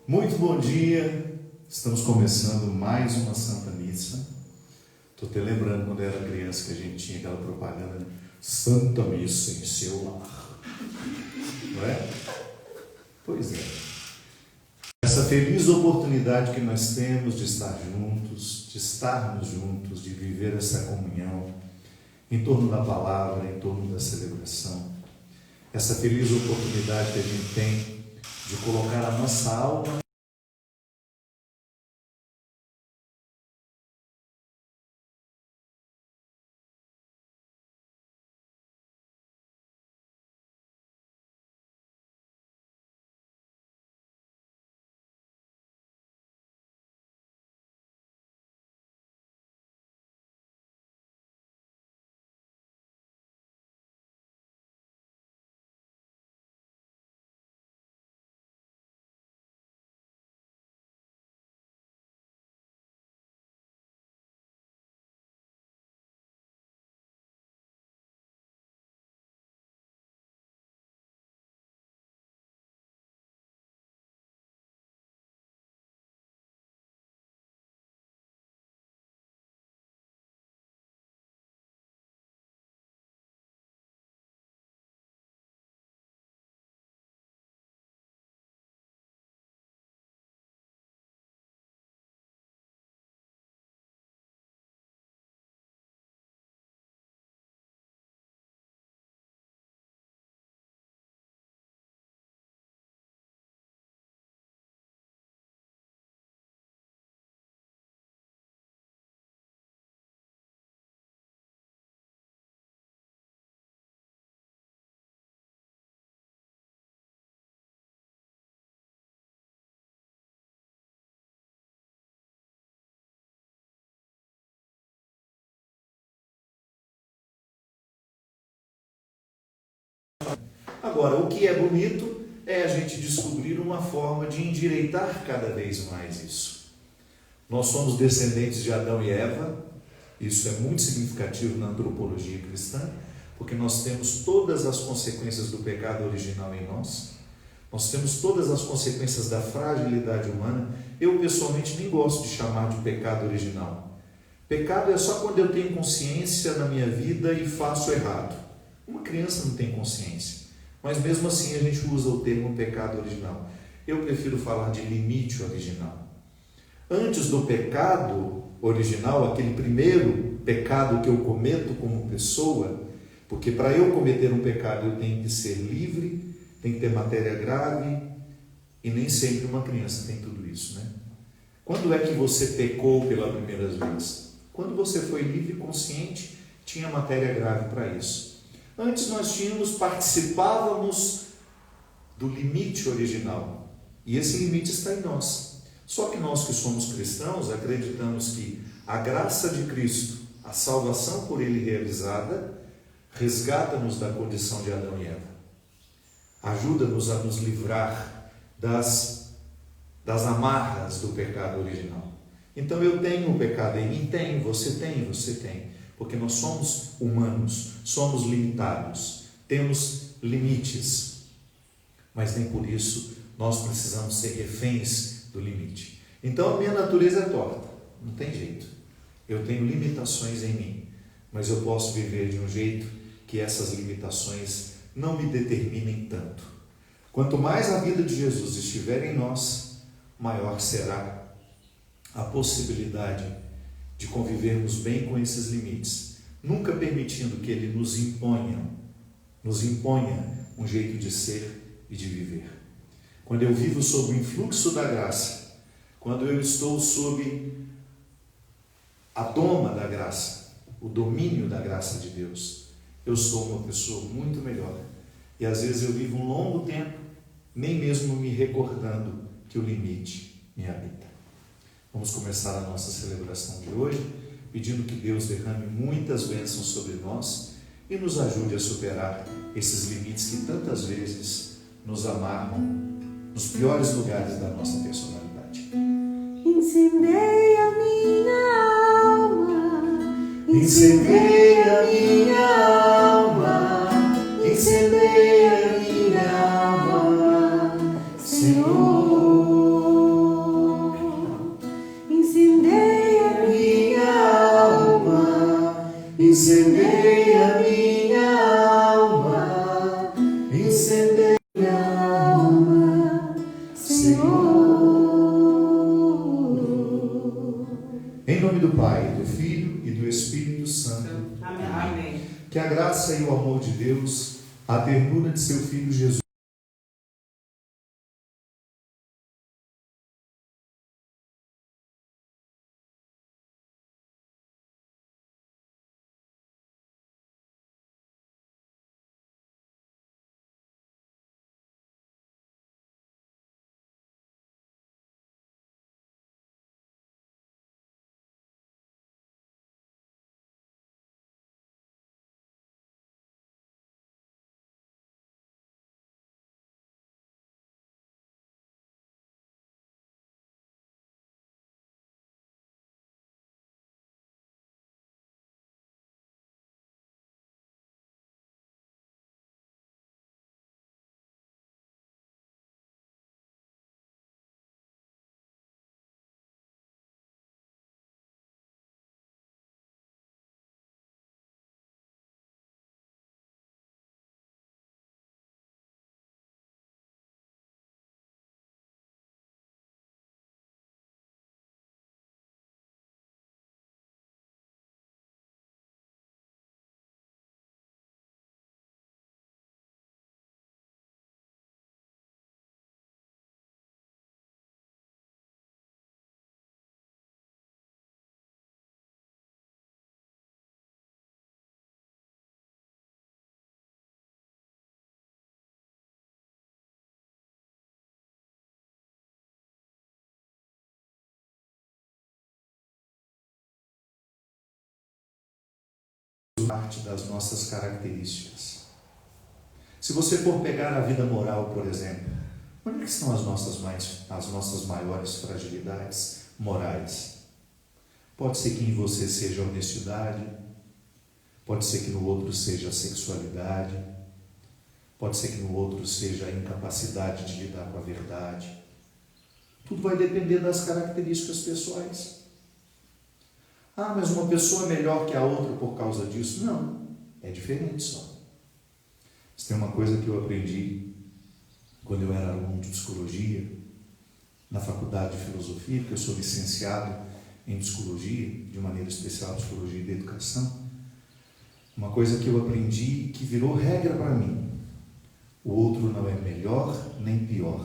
Muito bom dia, estamos começando mais uma Santa Missa. Estou até lembrando quando eu era criança que a gente tinha aquela propaganda, né? Santa Missa em seu lar, não é? Pois é. Essa feliz oportunidade que nós temos de estar juntos, de estarmos juntos, de viver essa comunhão em torno da palavra, em torno da celebração. Essa feliz oportunidade que a gente tem de colocar a nossa alma Agora, o que é bonito é a gente descobrir uma forma de endireitar cada vez mais isso. Nós somos descendentes de Adão e Eva, isso é muito significativo na antropologia cristã, porque nós temos todas as consequências do pecado original em nós, nós temos todas as consequências da fragilidade humana. Eu, pessoalmente, nem gosto de chamar de pecado original. Pecado é só quando eu tenho consciência na minha vida e faço errado. Uma criança não tem consciência. Mas mesmo assim a gente usa o termo pecado original. Eu prefiro falar de limite original. Antes do pecado original, aquele primeiro pecado que eu cometo como pessoa, porque para eu cometer um pecado eu tenho que ser livre, tem que ter matéria grave, e nem sempre uma criança tem tudo isso, né? Quando é que você pecou pela primeira vez? Quando você foi livre e consciente, tinha matéria grave para isso. Antes nós participávamos do limite original, e esse limite está em nós. Só que nós que somos cristãos acreditamos que a graça de Cristo, a salvação por Ele realizada, resgata-nos da condição de Adão e Eva. Ajuda-nos a nos livrar das amarras do pecado original. Então eu tenho o pecado em mim? Tenho, você tem. Porque nós somos humanos, somos limitados, temos limites, mas nem por isso nós precisamos ser reféns do limite. Então a minha natureza é torta, não tem jeito. Eu tenho limitações em mim, mas eu posso viver de um jeito que essas limitações não me determinem tanto. Quanto mais a vida de Jesus estiver em nós, maior será a possibilidade de convivermos bem com esses limites, nunca permitindo que Ele nos imponha um jeito de ser e de viver. Quando eu vivo sob o influxo da graça, quando eu estou sob a doma da graça, o domínio da graça de Deus, eu sou uma pessoa muito melhor. E às vezes eu vivo um longo tempo, nem mesmo me recordando que o limite me habita. Vamos começar a nossa celebração de hoje, pedindo que Deus derrame muitas bênçãos sobre nós e nos ajude a superar esses limites que tantas vezes nos amarram nos piores lugares da nossa personalidade. Incendeia minha alma, incendeia minha alma, incendeia minha alma, Senhor. Incendeia Minha alma, incendeia minha alma, incendeia minha alma, Senhor. Em nome do Pai, do Filho e do Espírito Santo. Amém. Que a graça e o amor de Deus, a ternura de seu Filho Jesus, parte das nossas características. Se você for pegar a vida moral, por exemplo, onde é que estão as nossas maiores fragilidades morais? Pode ser que em você seja a honestidade, pode ser que no outro seja a sexualidade, pode ser que no outro seja a incapacidade de lidar com a verdade. Tudo vai depender das características pessoais. Ah, mas uma pessoa é melhor que a outra por causa disso? Não, é diferente só. Isso tem uma coisa que eu aprendi quando eu era aluno de psicologia, na faculdade de filosofia, porque eu sou licenciado em psicologia, de maneira especial psicologia da educação. Uma coisa que eu aprendi que virou regra para mim: o outro não é melhor nem pior,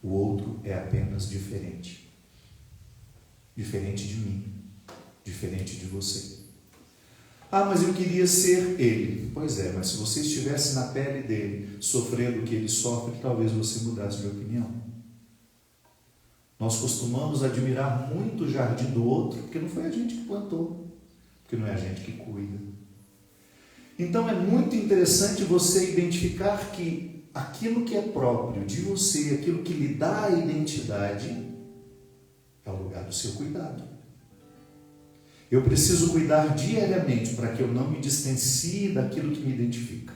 o outro é apenas diferente. Diferente de mim, diferente de você. Ah, mas eu queria ser ele. Pois é, mas se você estivesse na pele dele, sofrendo o que ele sofre, talvez você mudasse de opinião. Nós costumamos admirar muito o jardim do outro, porque não foi a gente que plantou, porque não é a gente que cuida. Então é muito interessante você identificar que aquilo que é próprio de você, aquilo que lhe dá a identidade, é o lugar do seu cuidado. Eu preciso cuidar diariamente para que eu não me distancie daquilo que me identifica,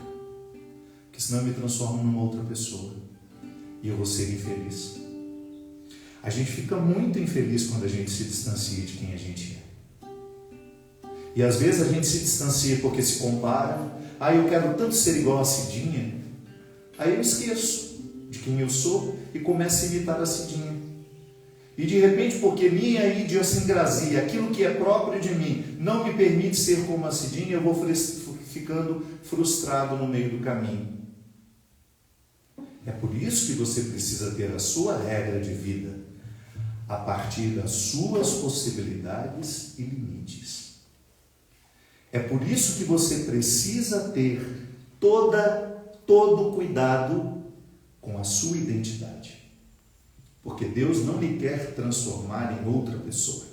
porque senão eu me transformo numa outra pessoa e eu vou ser infeliz. A gente fica muito infeliz quando a gente se distancia de quem a gente é. E às vezes a gente se distancia porque se compara. Ah, eu quero tanto ser igual a Cidinha. Aí eu esqueço de quem eu sou e começo a imitar a Cidinha. E de repente, porque minha idiosincrasia, aquilo que é próprio de mim, não me permite ser como a Cidinha, eu vou ficando frustrado no meio do caminho. É por isso que você precisa ter a sua regra de vida, a partir das suas possibilidades e limites. É por isso que você precisa ter todo cuidado com a sua identidade. Porque Deus não lhe quer transformar em outra pessoa.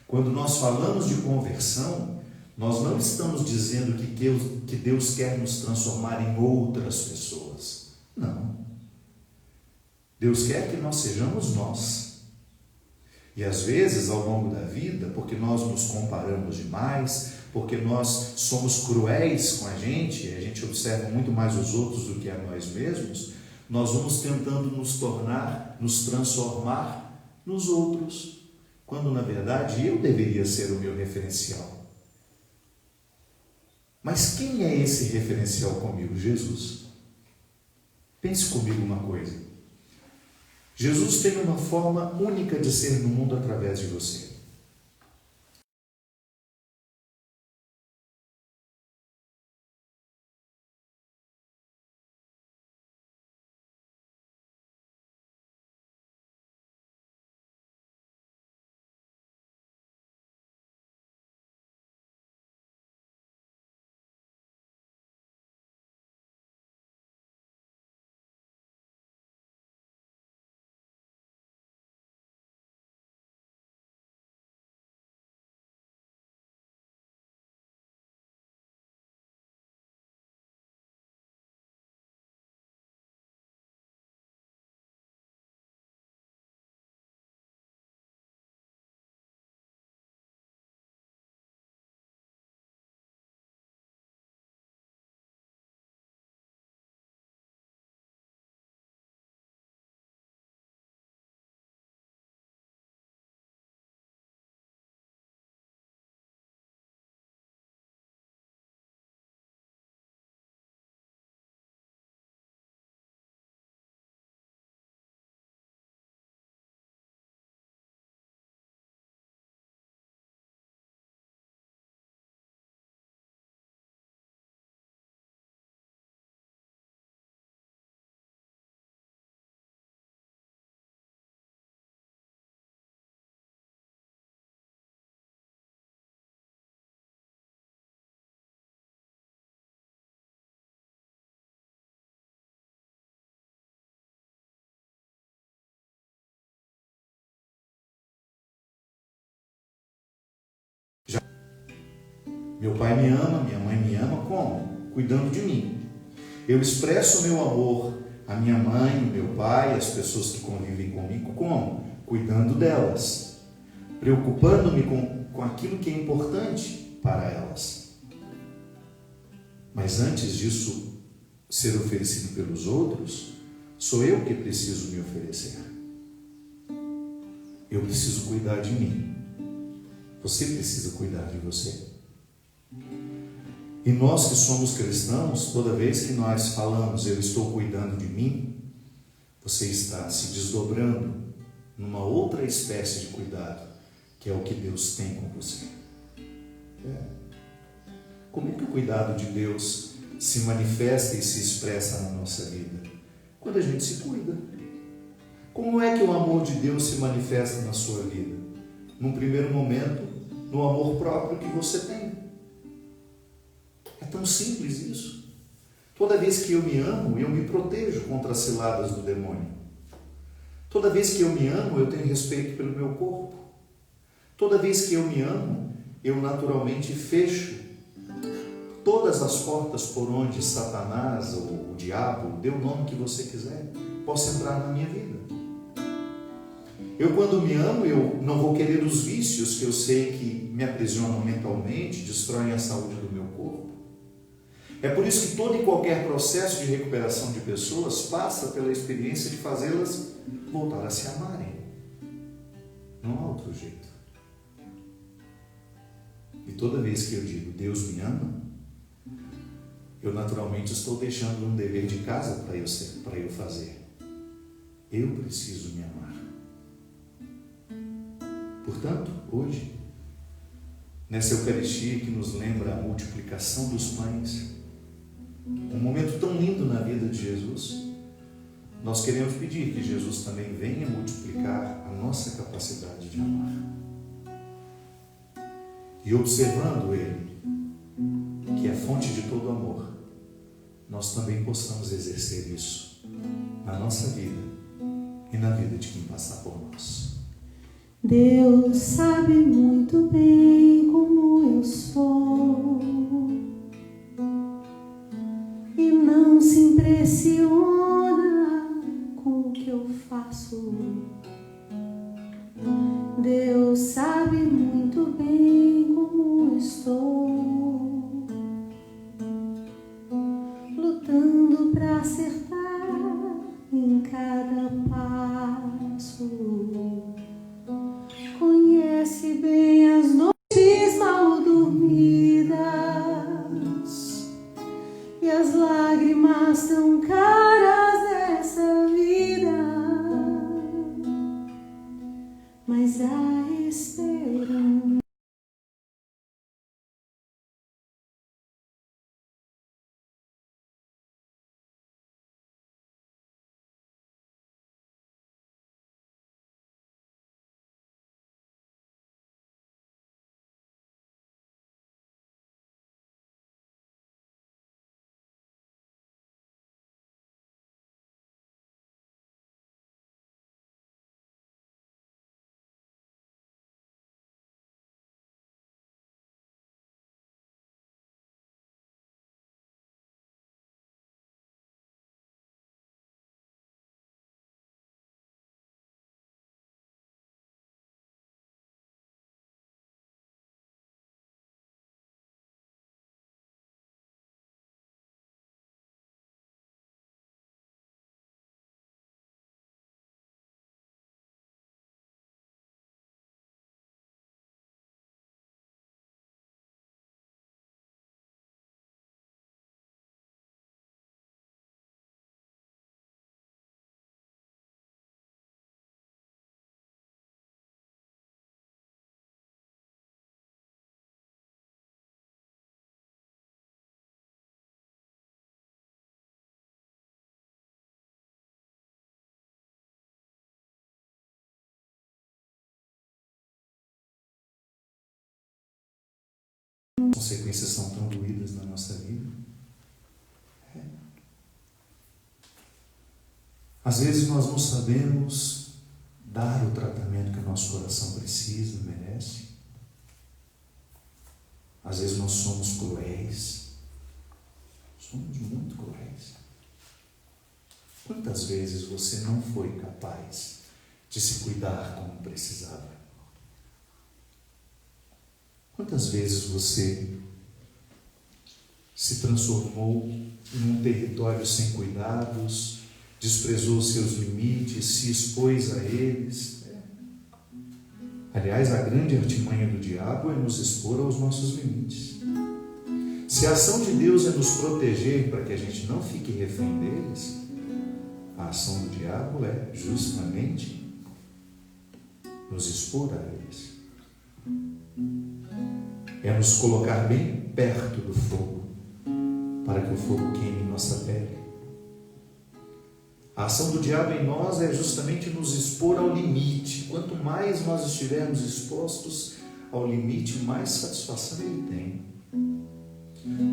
Quando nós falamos de conversão, nós não estamos dizendo que Deus quer nos transformar em outras pessoas. Não. Deus quer que nós sejamos nós. E às vezes, ao longo da vida, porque nós nos comparamos demais, porque nós somos cruéis com a gente observa muito mais os outros do que a nós mesmos, nós vamos tentando nos transformar nos outros, quando na verdade eu deveria ser o meu referencial. Mas quem é esse referencial comigo? Jesus. Pense comigo uma coisa. Jesus tem uma forma única de ser no mundo através de você. Meu pai me ama, minha mãe me ama, como? Cuidando de mim. Eu expresso o meu amor à minha mãe, ao meu pai, às pessoas que convivem comigo, como? Cuidando delas. Preocupando-me com aquilo que é importante para elas. Mas antes disso ser oferecido pelos outros, sou eu que preciso me oferecer. Eu preciso cuidar de mim. Você precisa cuidar de você. E nós que somos cristãos, toda vez que nós falamos, eu estou cuidando de mim, você está se desdobrando numa outra espécie de cuidado, que é o que Deus tem com você. Como é que o cuidado de Deus se manifesta e se expressa na nossa vida? Quando a gente se cuida. Como é que o amor de Deus se manifesta na sua vida? Num primeiro momento, no amor próprio que você tem. É tão simples isso. Toda vez que eu me amo, eu me protejo contra as ciladas do demônio. Toda vez que eu me amo, eu tenho respeito pelo meu corpo. Toda vez que eu me amo, eu naturalmente fecho todas as portas por onde Satanás ou o diabo, dê o nome que você quiser, possa entrar na minha vida. Eu, quando me amo, eu não vou querer os vícios que eu sei que me aprisionam mentalmente, destroem a saúde do meu corpo. É por isso que todo e qualquer processo de recuperação de pessoas passa pela experiência de fazê-las voltar a se amarem. Não há outro jeito. E toda vez que eu digo Deus me ama, eu naturalmente estou deixando um dever de casa para eu fazer. Eu preciso me amar. Portanto, hoje, nessa Eucaristia que nos lembra a multiplicação dos pães, um momento tão lindo na vida de Jesus, nós queremos pedir que Jesus também venha multiplicar a nossa capacidade de amar. E observando Ele, que é a fonte de todo amor, nós também possamos exercer isso na nossa vida e na vida de quem passar por nós. Deus sabe muito bem como eu sou e não se impressiona com o que eu faço. Deus sabe muito bem como estou as tão caras dessa vida, mas a esperança. As consequências são tão doídas na nossa vida. Às vezes nós não sabemos dar o tratamento que o nosso coração precisa, merece. Às vezes nós somos cruéis. Somos muito cruéis. Quantas vezes você não foi capaz de se cuidar como precisava? Quantas vezes você se transformou em um território sem cuidados, desprezou seus limites, se expôs a eles? Aliás, a grande artimanha do diabo é nos expor aos nossos limites. Se a ação de Deus é nos proteger para que a gente não fique refém deles, a ação do diabo é justamente nos expor a eles. É nos colocar bem perto do fogo, para que o fogo queime nossa pele. A ação do diabo em nós é justamente nos expor ao limite. Quanto mais nós estivermos expostos ao limite, mais satisfação ele tem.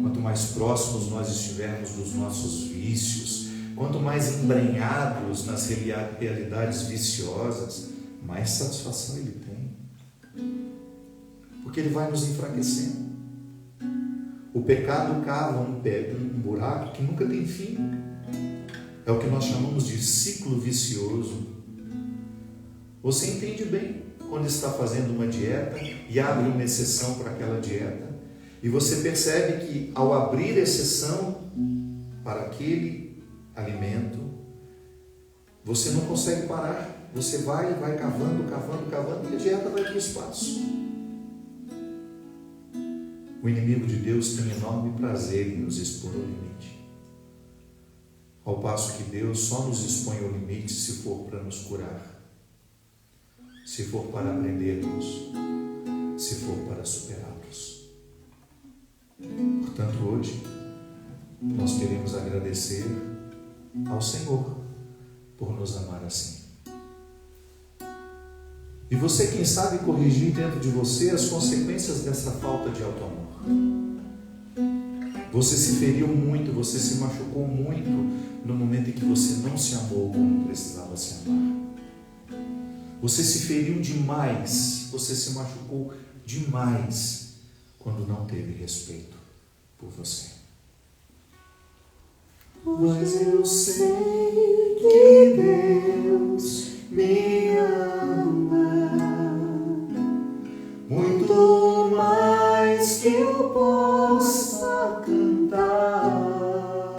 Quanto mais próximos nós estivermos dos nossos vícios, quanto mais embrenhados nas realidades viciosas, mais satisfação ele tem. Porque ele vai nos enfraquecendo. O pecado cava um buraco que nunca tem fim. É o que nós chamamos de ciclo vicioso. Você entende bem quando está fazendo uma dieta e abre uma exceção para aquela dieta, e você percebe que ao abrir exceção para aquele alimento, você não consegue parar. Você vai cavando, e a dieta vai para o espaço. O inimigo de Deus tem enorme prazer em nos expor ao limite. Ao passo que Deus só nos expõe ao limite se for para nos curar, se for para aprendermos, se for para superá-los. Portanto, hoje, nós queremos agradecer ao Senhor por nos amar assim. E você, quem sabe, corrigir dentro de você as consequências dessa falta de auto-amor. Você se feriu muito, você se machucou muito no momento em que você não se amou como precisava se amar. Você se feriu demais, você se machucou demais quando não teve respeito por você. Mas eu sei que Deus me ama muito mais que eu possa cantar,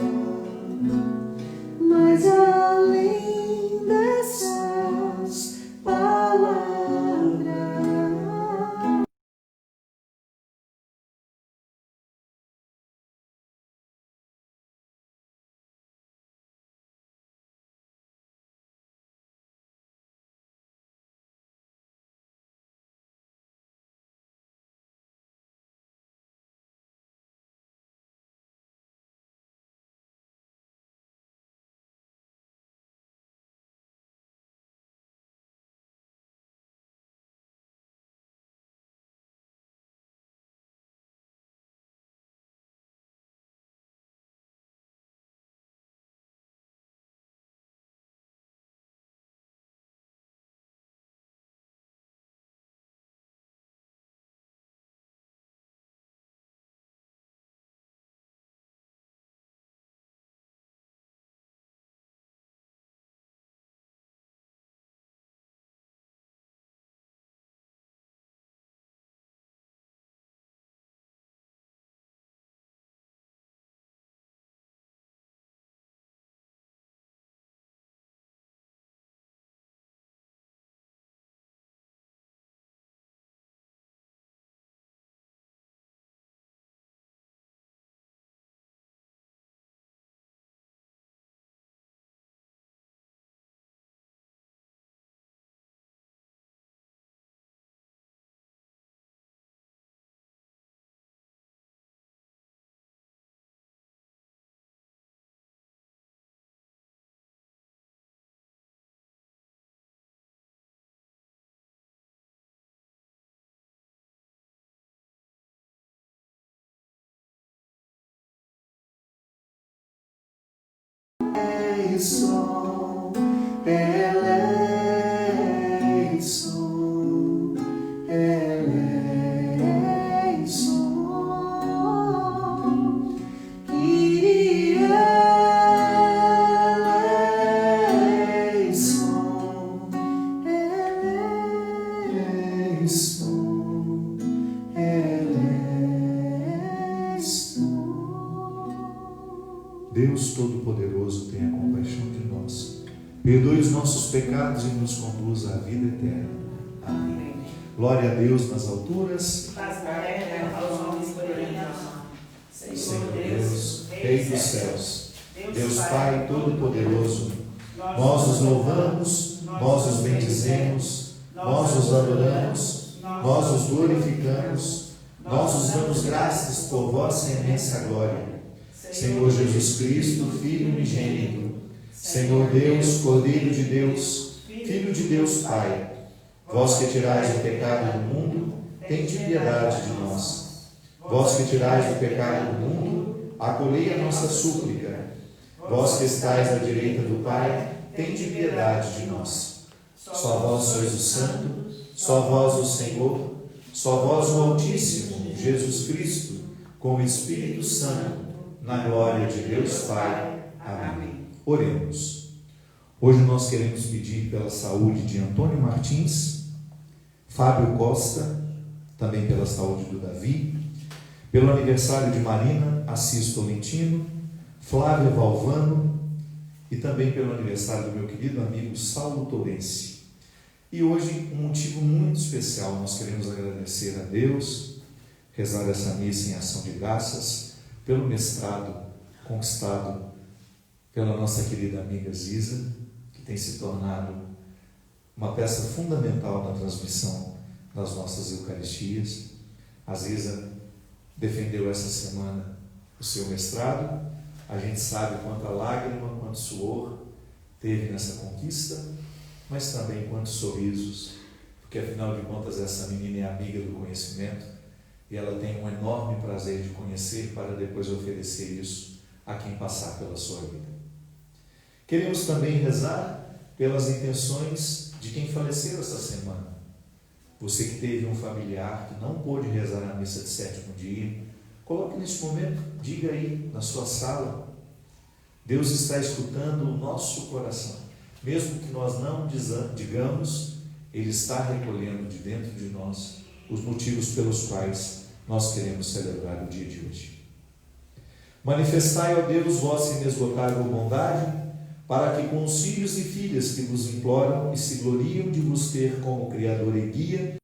mas além dessas palavras. eleição, eleição, eleição, Kyrie eleição, eleição, eleição. Deus Todo-Poderoso, tenha compaixão de nós, perdoe os nossos pecados e nos conduza à vida eterna. Amém. Glória a Deus nas alturas. Senhor Deus, Rei dos céus, Deus Pai Todo-Poderoso, nós os louvamos, nós os bendizemos, nós os adoramos, nós os glorificamos, nós os damos graças por vossa imensa glória. Senhor Jesus Cristo, Filho unigênito, Senhor Deus, Cordeiro de Deus, Filho de Deus Pai, vós que tirais o pecado do mundo, tende piedade de nós. Vós que tirais o pecado do mundo, acolhei a nossa súplica. Vós que estais à direita do Pai, tende piedade de nós. Só vós sois o Santo, só vós o Senhor, só vós o Altíssimo, Jesus Cristo, com o Espírito Santo, na glória de Deus Pai. Amém. Oremos. Hoje nós queremos pedir pela saúde de Antônio Martins, Fábio Costa, também pela saúde do Davi, pelo aniversário de Marina Assis Tolentino, Flávia Valvano e também pelo aniversário do meu querido amigo Saulo Tolense. E hoje, um motivo muito especial, nós queremos agradecer a Deus, rezar essa missa em ação de graças, pelo mestrado conquistado pela nossa querida amiga Ziza, que tem se tornado uma peça fundamental na transmissão das nossas Eucaristias. A Ziza defendeu essa semana o seu mestrado. A gente sabe quanta lágrima, quanto suor teve nessa conquista, mas também quantos sorrisos, porque afinal de contas essa menina é amiga do conhecimento e ela tem um enorme prazer de conhecer para depois oferecer isso a quem passar pela sua vida. Queremos também rezar pelas intenções de quem faleceu esta semana. Você que teve um familiar que não pôde rezar a missa de sétimo dia, coloque neste momento, diga aí na sua sala. Deus está escutando o nosso coração. Mesmo que nós não digamos, Ele está recolhendo de dentro de nós os motivos pelos quais nós queremos celebrar o dia de hoje. Manifestai, ó Deus, vossa inesgotável bondade, para que com os filhos e filhas que vos imploram e se gloriam de vos ter como Criador e Guia,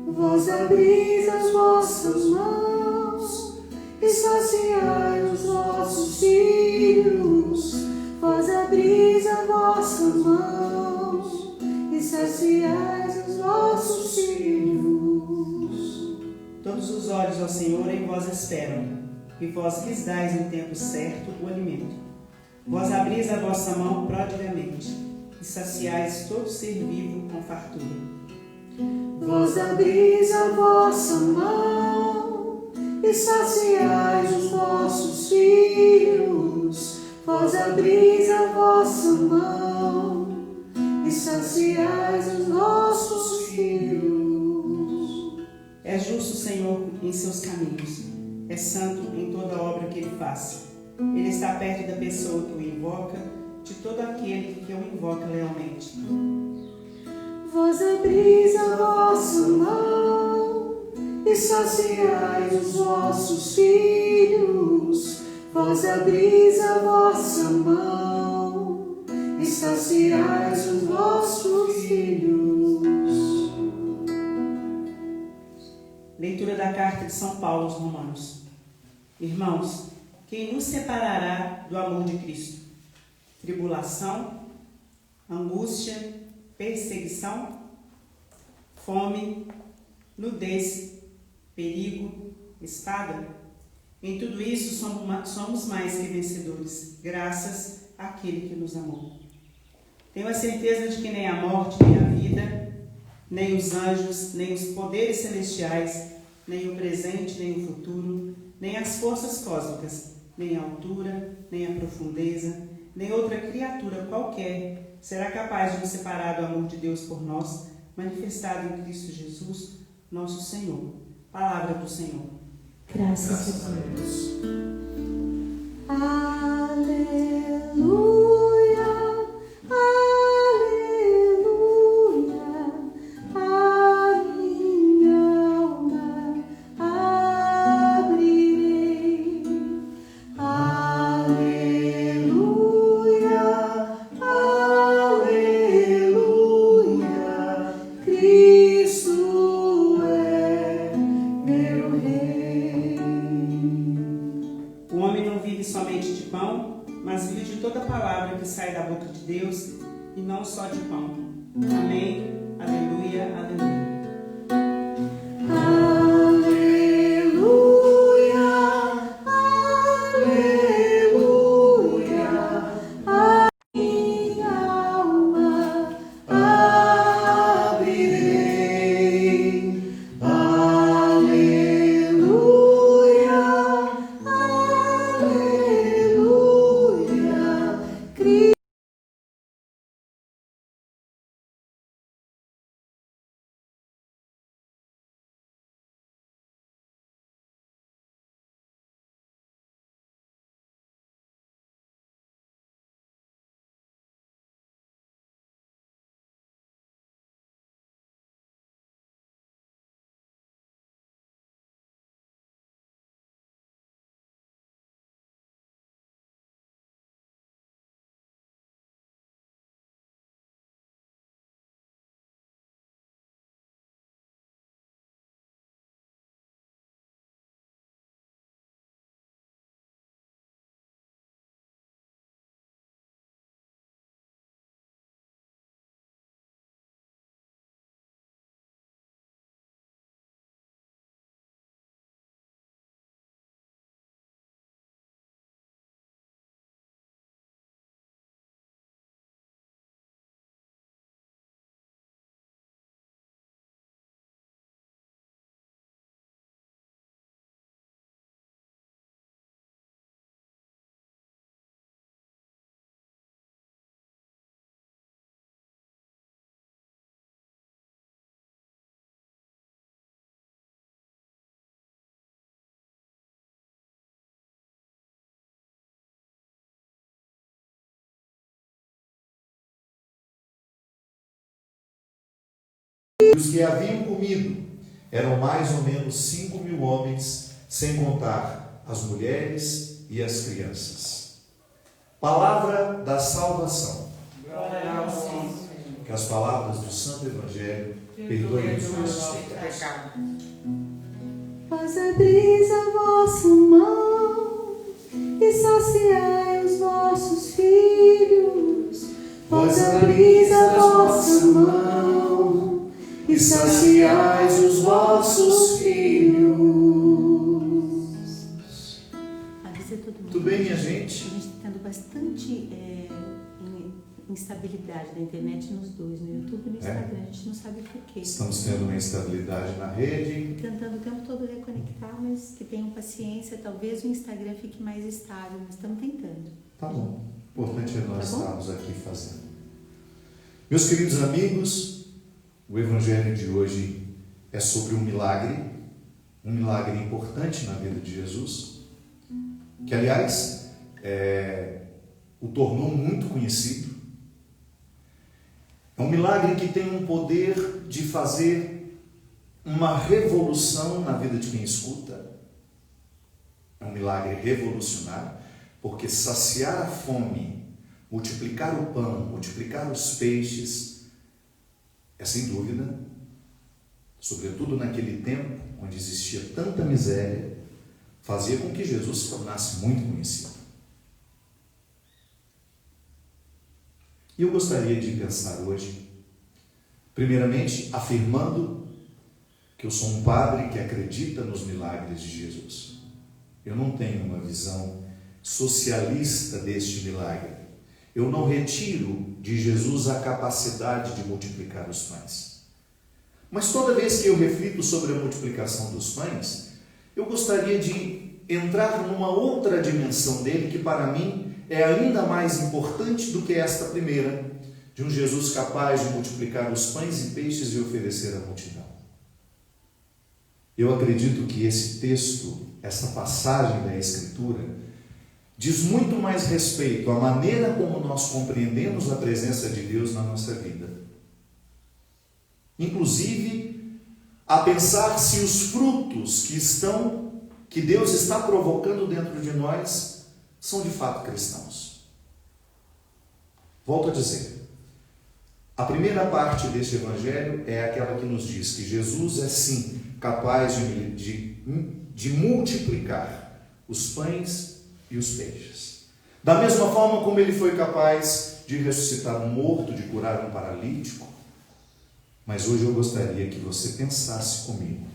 vós abris as vossas mãos e saciai os vossos filhos. Vós abris a vossa mão e saciai os vossos filhos. Todos os olhos, ó Senhor, em vós esperam, e vós lhes dais no tempo certo o alimento. Vós abris a vossa mão prodigamente, e saciais todo ser vivo com fartura. Vós abris a vossa mão e saciais os vossos filhos. Vós abris a vossa mão e saciais os vossos filhos. É justo, Senhor, em seus caminhos, é santo em toda obra que ele faz. Ele está perto da pessoa que o invoca, de todo aquele que o invoca lealmente. Vós abris a vossa mão e saciais os vossos filhos. Vós abris a vossa mão e saciais os vossos filhos. Leitura da carta de São Paulo aos Romanos. Irmãos, quem nos separará do amor de Cristo? Tribulação, angústia, perseguição, fome, nudez, perigo, espada? Em tudo isso somos mais que vencedores, graças àquele que nos amou. Tenho a certeza de que nem a morte, nem a vida, nem os anjos, nem os poderes celestiais, nem o presente, nem o futuro, nem as forças cósmicas, nem a altura, nem a profundeza, nem outra criatura qualquer será capaz de nos separar do amor de Deus por nós, manifestado em Cristo Jesus, nosso Senhor. Palavra do Senhor. Graças a Deus. Aleluia, aleluia, a minha alma abrirei. Aleluia, aleluia, Cristo é meu Rei. O homem não vive somente de pão, mas vive de toda palavra que sai da boca de Deus, e não só de pão. Amém. Aleluia, aleluia. Aleluia, aleluia, a minha alma abrirei. Aleluia, aleluia, Cristo. Os que haviam comido eram mais ou menos 5.000 homens, sem contar as mulheres e as crianças. Palavra da salvação. Glória ao Senhor. Que as palavras do Santo Evangelho perdoem os nossos pecados. Vós abris a vossa mão e saciai os vossos filhos. Vós abris a vossa mão e saciai os vossos filhos. Avisa todo mundo. Tudo bem, minha A gente? gente está tendo bastante instabilidade da internet nos dois, no YouTube e no Instagram. A gente não sabe por quê. Estamos tendo uma instabilidade na rede. Tentando o tempo todo reconectar, mas que tenham paciência. Talvez o Instagram fique mais estável, mas estamos tentando. Tá bom. O importante é nós Tá bom? estarmos aqui fazendo. Meus queridos amigos, o Evangelho de hoje é sobre um milagre importante na vida de Jesus, que, aliás, o tornou muito conhecido. É um milagre que tem um poder de fazer uma revolução na vida de quem escuta. É um milagre revolucionário, porque saciar a fome, multiplicar o pão, multiplicar os peixes, é sem dúvida, sobretudo naquele tempo onde existia tanta miséria, fazia com que Jesus se tornasse muito conhecido. E eu gostaria de pensar hoje, primeiramente, afirmando que eu sou um padre que acredita nos milagres de Jesus. Eu não tenho uma visão socialista deste milagre. Eu não retiro de Jesus a capacidade de multiplicar os pães. Mas toda vez que eu reflito sobre a multiplicação dos pães, eu gostaria de entrar numa outra dimensão dele que para mim é ainda mais importante do que esta primeira, de um Jesus capaz de multiplicar os pães e peixes e oferecer à multidão. Eu acredito que esse texto, essa passagem da Escritura, diz muito mais respeito à maneira como nós compreendemos a presença de Deus na nossa vida. Inclusive, a pensar se os frutos que Deus está provocando dentro de nós são de fato cristãos. Volto a dizer, a primeira parte deste Evangelho é aquela que nos diz que Jesus é sim capaz de multiplicar os pães e os peixes. Da mesma forma como ele foi capaz de ressuscitar um morto, de curar um paralítico. Mas hoje eu gostaria que você pensasse comigo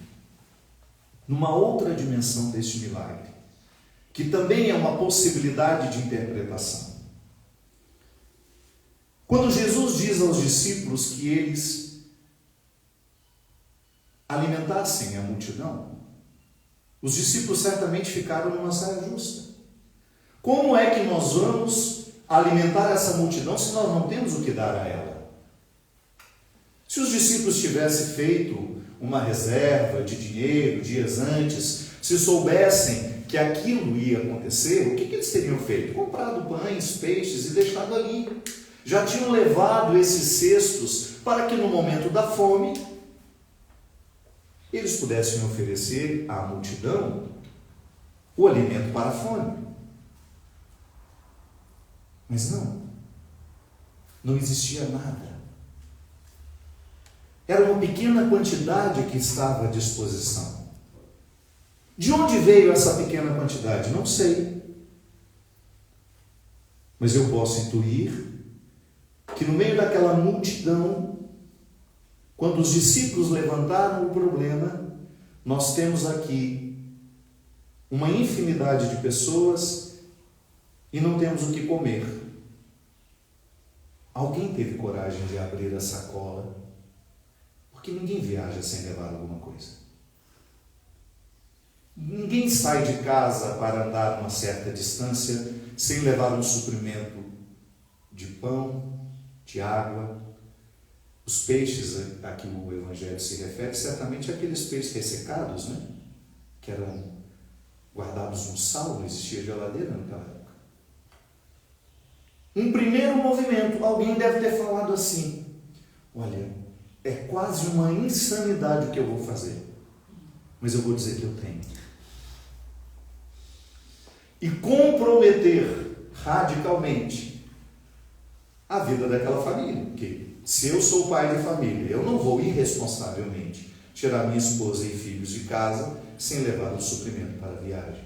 numa outra dimensão deste milagre, que também é uma possibilidade de interpretação. Quando Jesus diz aos discípulos que eles alimentassem a multidão, os discípulos certamente ficaram numa saia justa. Como é que nós vamos alimentar essa multidão se nós não temos o que dar a ela? Se os discípulos tivessem feito uma reserva de dinheiro dias antes, se soubessem que aquilo ia acontecer, o que eles teriam feito? Comprado pães, peixes e deixado ali. Já tinham levado esses cestos para que no momento da fome eles pudessem oferecer à multidão o alimento para a fome. Mas não existia nada. Era uma pequena quantidade que estava à disposição. De onde veio essa pequena quantidade? Não sei. Mas eu posso intuir que no meio daquela multidão, quando os discípulos levantaram o problema, nós temos aqui uma infinidade de pessoas e não temos o que comer. Alguém teve coragem de abrir a sacola, porque ninguém viaja sem levar alguma coisa. Ninguém sai de casa para andar uma certa distância sem levar um suprimento de pão, de água. Os peixes a que o Evangelho se refere, certamente aqueles peixes ressecados, né? Que eram guardados no sal, não existia geladeira naquela época. Um primeiro movimento, alguém deve ter falado assim: olha, é quase uma insanidade o que eu vou fazer, mas eu vou dizer que eu tenho. E comprometer radicalmente a vida daquela família. Porque se eu sou pai de família, eu não vou irresponsavelmente tirar minha esposa e filhos de casa sem levar o suprimento para a viagem.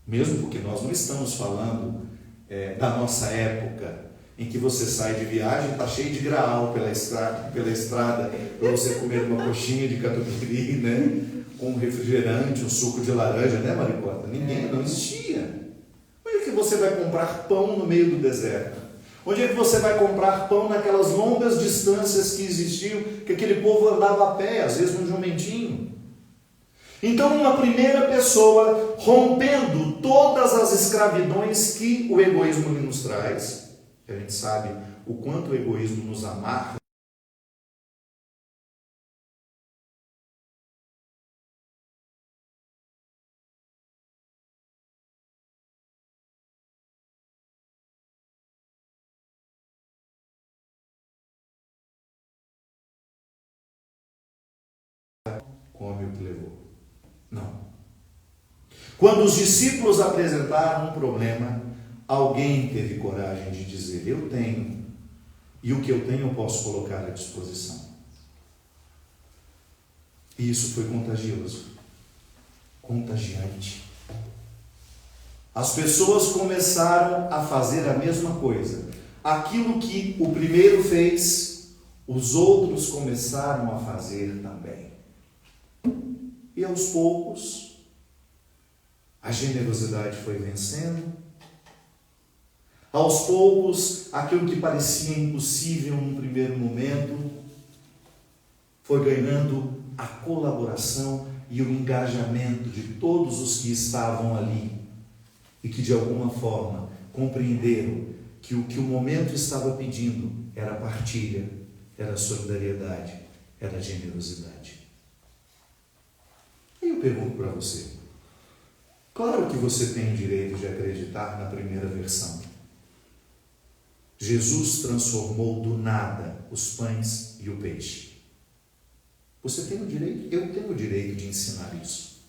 Mesmo porque nós não estamos falando da nossa época, em que você sai de viagem, está cheio de graal pela estrada para você comer uma coxinha de catupiry, né? Com um refrigerante, um suco de laranja, né, Maricota? Não existia. Onde é que você vai comprar pão no meio do deserto? Onde é que você vai comprar pão naquelas longas distâncias que existiam, que aquele povo andava a pé, às vezes num jumentinho? Então, uma primeira pessoa rompendo todas as escravidões que o egoísmo nos traz, a gente sabe o quanto o egoísmo nos amarra. Come o que levou. Não. Quando os discípulos apresentaram um problema, alguém teve coragem de dizer: eu tenho, e o que eu tenho eu posso colocar à disposição. E isso foi contagioso, contagiante. As pessoas começaram a fazer a mesma coisa. Aquilo que o primeiro fez, os outros começaram a fazer também. E aos poucos, a generosidade foi vencendo. Aos poucos, aquilo que parecia impossível num primeiro momento, foi ganhando a colaboração e o engajamento de todos os que estavam ali e que de alguma forma compreenderam que o momento estava pedindo era partilha, era solidariedade, era generosidade. E eu pergunto para você, claro que você tem o direito de acreditar na primeira versão. Jesus transformou do nada os pães e o peixe. Você tem o direito, eu tenho o direito de ensinar isso.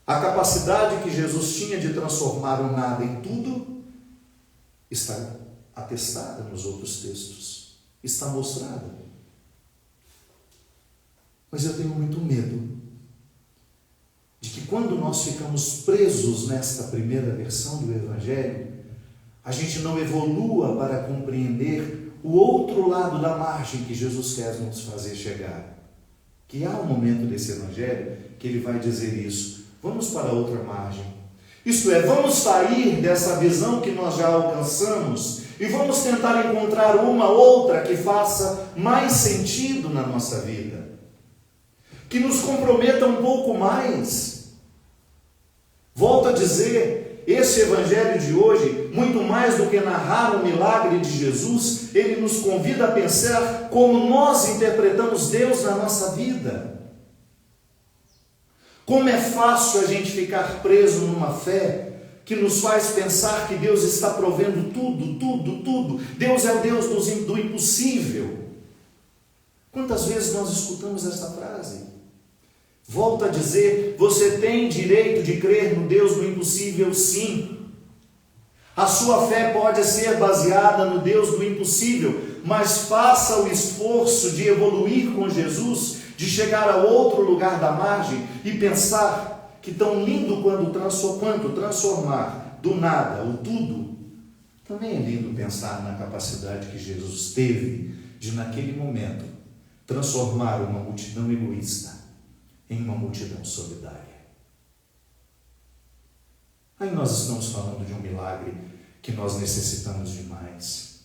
A capacidade que Jesus tinha de transformar o nada em tudo está atestada nos outros textos, está mostrada. Mas eu tenho muito medo de que quando nós ficamos presos nesta primeira versão do Evangelho, a gente não evolua para compreender o outro lado da margem que Jesus quer nos fazer chegar. Que há um momento desse Evangelho que ele vai dizer isso. Vamos para outra margem. Isto é, vamos sair dessa visão que nós já alcançamos e vamos tentar encontrar uma outra que faça mais sentido na nossa vida. Que nos comprometa um pouco mais. Volto a dizer, esse Evangelho de hoje, muito mais do que narrar o milagre de Jesus, ele nos convida a pensar como nós interpretamos Deus na nossa vida. Como é fácil a gente ficar preso numa fé que nos faz pensar que Deus está provendo tudo. Deus é o Deus do impossível. Quantas vezes nós escutamos essa frase? Volto a dizer, você tem direito de crer no Deus do impossível, sim. A sua fé pode ser baseada no Deus do impossível, mas faça o esforço de evoluir com Jesus, de chegar a outro lugar da margem e pensar que tão lindo quanto transformar do nada o tudo, também é lindo pensar na capacidade que Jesus teve de, naquele momento, transformar uma multidão egoísta em uma multidão solidária. Aí nós estamos falando de um milagre que nós necessitamos demais.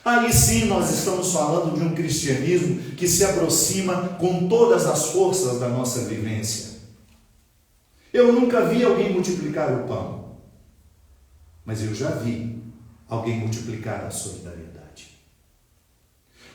Aí sim nós estamos falando de um cristianismo que se aproxima com todas as forças da nossa vivência. Eu nunca vi alguém multiplicar o pão, mas eu já vi alguém multiplicar a solidariedade.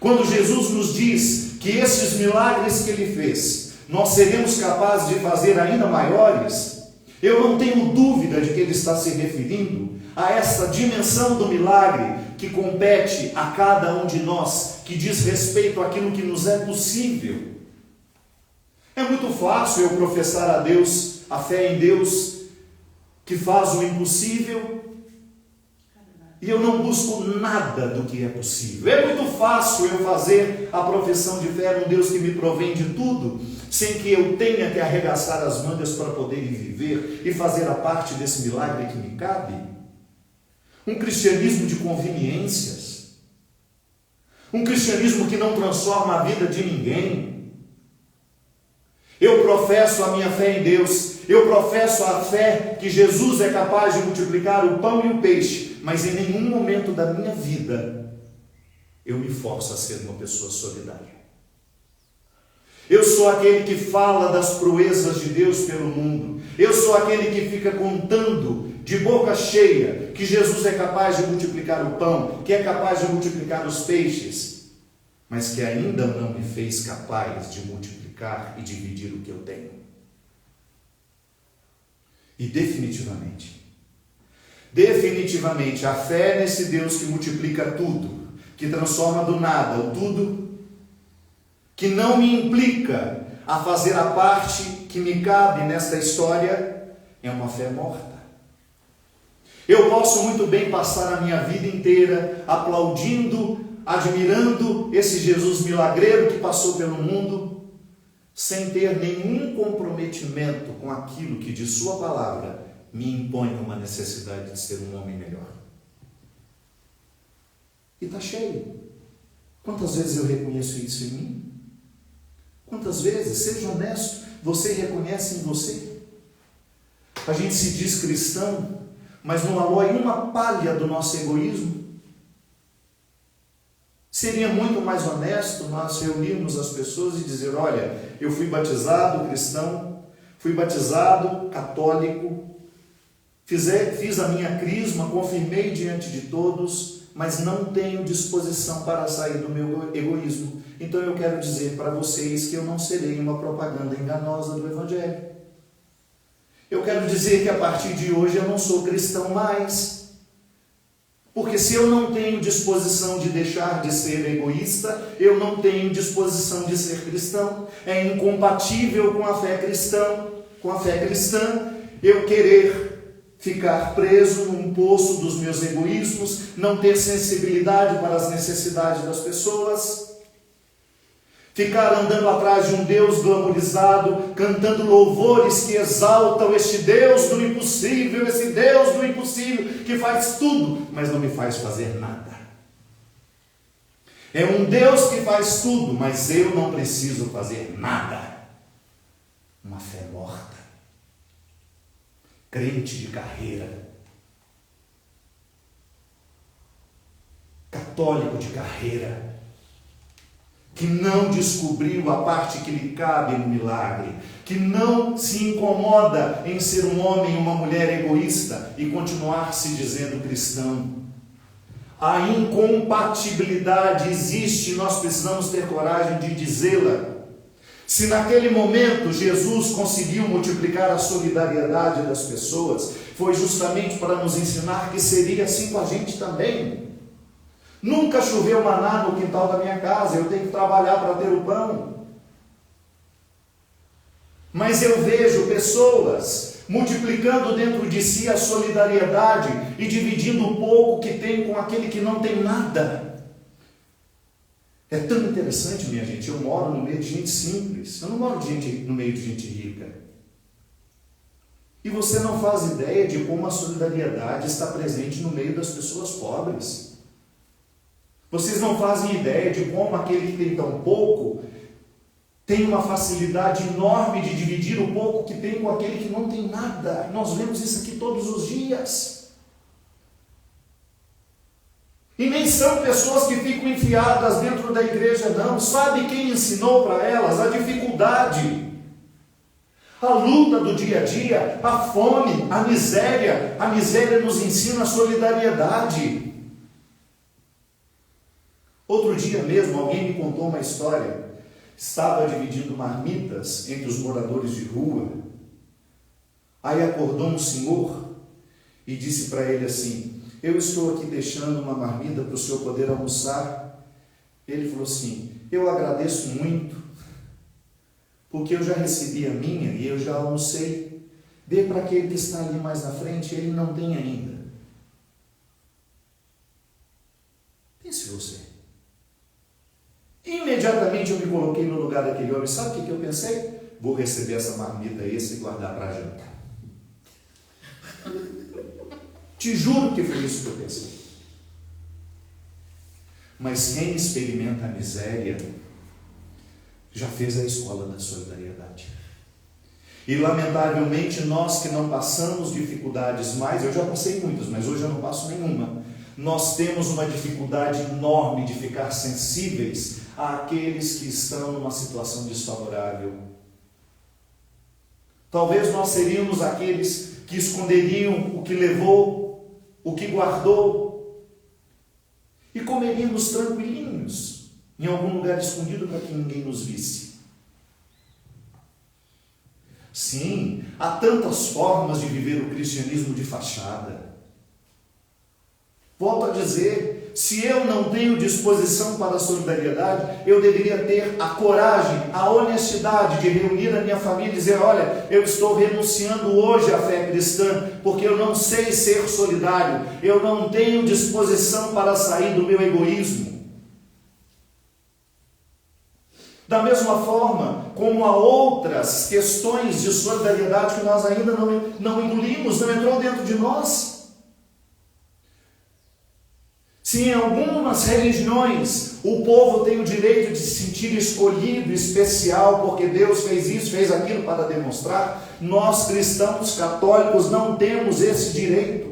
Quando Jesus nos diz que esses milagres que ele fez, nós seremos capazes de fazer ainda maiores, eu não tenho dúvida de que ele está se referindo a essa dimensão do milagre que compete a cada um de nós, que diz respeito àquilo que nos é possível. É muito fácil eu professar a Deus, a fé em Deus, que faz o impossível, E eu não busco nada do que é possível. É muito fácil eu fazer a profissão de fé num Deus que me provém de tudo, sem que eu tenha que arregaçar as mangas para poder viver e fazer a parte desse milagre que me cabe. Um cristianismo de conveniências. Um cristianismo que não transforma a vida de ninguém. Eu professo a minha fé em Deus. Eu professo a fé que Jesus é capaz de multiplicar o pão e o peixe. Mas em nenhum momento da minha vida eu me forço a ser uma pessoa solidária. Eu sou aquele que fala das proezas de Deus pelo mundo. Eu sou aquele que fica contando de boca cheia que Jesus é capaz de multiplicar o pão, que é capaz de multiplicar os peixes, mas que ainda não me fez capaz de multiplicar e dividir o que eu tenho. E definitivamente, a fé nesse Deus que multiplica tudo, que transforma do nada o tudo, que não me implica a fazer a parte que me cabe nesta história, é uma fé morta. Eu posso muito bem passar a minha vida inteira aplaudindo, admirando esse Jesus milagreiro que passou pelo mundo, sem ter nenhum comprometimento com aquilo que de sua palavra me impõe uma necessidade de ser um homem melhor. E está cheio. Quantas vezes eu reconheço isso em mim? Quantas vezes, seja honesto, você reconhece em você? A gente se diz cristão, mas não alói uma palha do nosso egoísmo. Seria muito mais honesto nós reunirmos as pessoas e dizer: olha, eu fui batizado cristão, fui batizado católico, fiz a minha crisma, confirmei diante de todos, mas não tenho disposição para sair do meu egoísmo. Então eu quero dizer para vocês que eu não serei uma propaganda enganosa do Evangelho. Eu quero dizer que a partir de hoje eu não sou cristão mais. Porque se eu não tenho disposição de deixar de ser egoísta, eu não tenho disposição de ser cristão. É incompatível com a fé cristã. Eu querer ficar preso num poço dos meus egoísmos, não ter sensibilidade para as necessidades das pessoas, ficar andando atrás de um Deus glamorizado, cantando louvores que exaltam este Deus do impossível, esse Deus do impossível que faz tudo, mas não me faz fazer nada. É um Deus que faz tudo, mas eu não preciso fazer nada. Uma fé morta. Crente de carreira. Católico de carreira. Que não descobriu a parte que lhe cabe no milagre, que não se incomoda em ser um homem e uma mulher egoísta e continuar se dizendo cristão. A incompatibilidade existe, nós precisamos ter coragem de dizê-la. Se naquele momento Jesus conseguiu multiplicar a solidariedade das pessoas, foi justamente para nos ensinar que seria assim com a gente também. Nunca choveu maná no quintal da minha casa, eu tenho que trabalhar para ter o pão. Mas eu vejo pessoas multiplicando dentro de si a solidariedade e dividindo o pouco que tem com aquele que não tem nada. É tão interessante, minha gente, eu moro no meio de gente simples, eu não moro no meio de gente rica. E você não faz ideia de como a solidariedade está presente no meio das pessoas pobres. Vocês não fazem ideia de como aquele que tem tão pouco tem uma facilidade enorme de dividir o pouco que tem com aquele que não tem nada. Nós vemos isso aqui todos os dias. E nem são pessoas que ficam enfiadas dentro da igreja, não. Sabe quem ensinou para elas a dificuldade? A luta do dia a dia, a fome, a miséria. A miséria nos ensina a solidariedade. Outro dia mesmo, alguém me contou uma história. Estava dividindo marmitas entre os moradores de rua. Aí acordou um senhor e disse para ele assim: eu estou aqui deixando uma marmita para o senhor poder almoçar. Ele falou assim: eu agradeço muito, porque eu já recebi a minha e eu já almocei. Dê para aquele que está ali mais na frente, ele não tem ainda. coloquei no lugar daquele homem, sabe o que eu pensei? Vou receber essa marmita extra e guardar para jantar. Te juro que foi isso que eu pensei. Mas quem experimenta a miséria já fez a escola da solidariedade. E lamentavelmente nós que não passamos dificuldades mais, eu já passei muitas, mas hoje eu não passo nenhuma. Nós temos uma dificuldade enorme de ficar sensíveis àqueles que estão numa situação desfavorável. Talvez nós seríamos aqueles que esconderiam o que levou, o que guardou, e comeríamos tranquilinhos, em algum lugar escondido para que ninguém nos visse. Sim, há tantas formas de viver o cristianismo de fachada. Volto a dizer, se eu não tenho disposição para a solidariedade, eu deveria ter a coragem, a honestidade de reunir a minha família e dizer, olha, eu estou renunciando hoje à fé cristã, porque eu não sei ser solidário, eu não tenho disposição para sair do meu egoísmo. Da mesma forma, como há outras questões de solidariedade que nós ainda não engolimos, não entrou dentro de nós. Se em algumas religiões o povo tem o direito de se sentir escolhido, especial, porque Deus fez isso, fez aquilo para demonstrar, nós cristãos católicos não temos esse direito.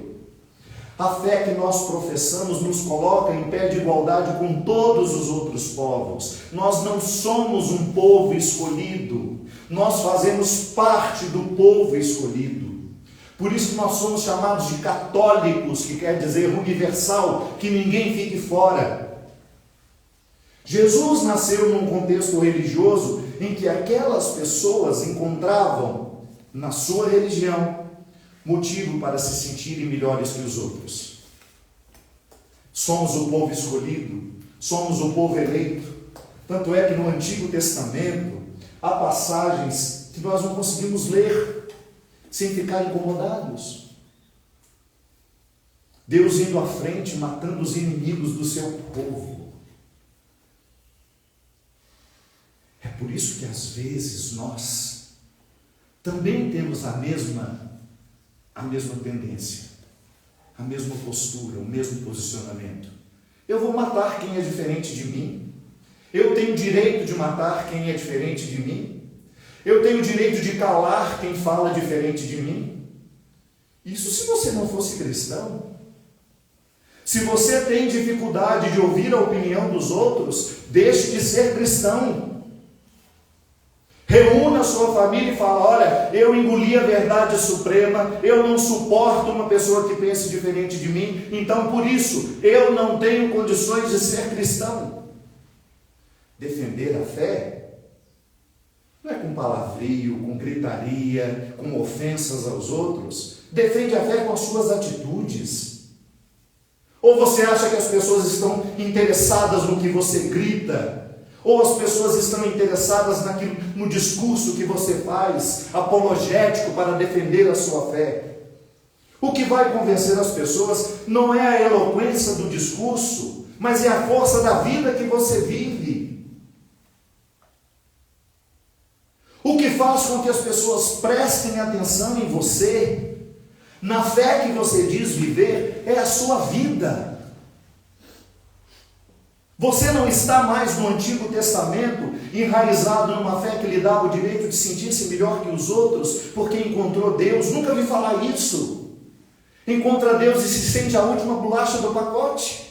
A fé que nós professamos nos coloca em pé de igualdade com todos os outros povos. Nós não somos um povo escolhido, nós fazemos parte do povo escolhido. Por isso que nós somos chamados de católicos, que quer dizer universal, que ninguém fique fora. Jesus nasceu num contexto religioso em que aquelas pessoas encontravam na sua religião motivo para se sentirem melhores que os outros. Somos o povo escolhido, somos o povo eleito. Tanto é que no Antigo Testamento há passagens que nós não conseguimos ler sem ficar incomodados. Deus indo à frente, matando os inimigos do seu povo. É por isso que às vezes nós também temos a mesma tendência, a mesma postura, o mesmo posicionamento. Eu vou matar quem é diferente de mim. Eu tenho direito de matar quem é diferente de mim. Eu tenho direito de calar quem fala diferente de mim. Isso se você não fosse cristão. Se você tem dificuldade de ouvir a opinião dos outros, deixe de ser cristão. Reúna a sua família e fala, olha, eu engoli a verdade suprema, eu não suporto uma pessoa que pense diferente de mim, então por isso eu não tenho condições de ser cristão. Defender a fé não é com palavrio, com gritaria, com ofensas aos outros. Defende a fé com as suas atitudes. Ou você acha que as pessoas estão interessadas no que você grita? Ou as pessoas estão interessadas no discurso que você faz, apologético para defender a sua fé? O que vai convencer as pessoas não é a eloquência do discurso, mas é a força da vida que você vive. O que faz com que as pessoas prestem atenção em você, na fé que você diz viver, é a sua vida. Você não está mais no Antigo Testamento, enraizado numa fé que lhe dá o direito de sentir-se melhor que os outros, porque encontrou Deus. Nunca vi falar isso. Encontra Deus e se sente a última bolacha do pacote.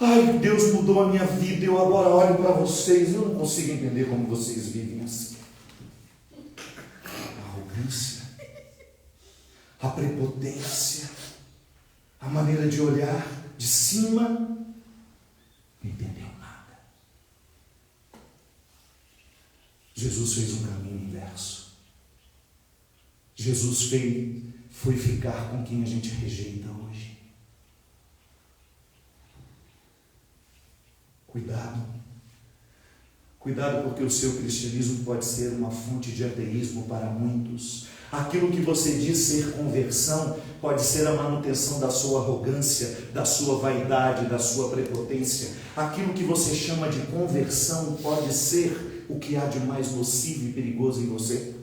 Ai, Deus mudou a minha vida, eu agora olho para vocês, eu não consigo entender como vocês vivem assim. A arrogância, a prepotência, a maneira de olhar de cima, não entendeu nada. Jesus fez um caminho inverso. Jesus foi ficar com quem a gente rejeita hoje. Cuidado. Cuidado, porque o seu cristianismo pode ser uma fonte de ateísmo para muitos. Aquilo que você diz ser conversão pode ser a manutenção da sua arrogância, da sua vaidade, da sua prepotência. Aquilo que você chama de conversão pode ser o que há de mais nocivo e perigoso em você.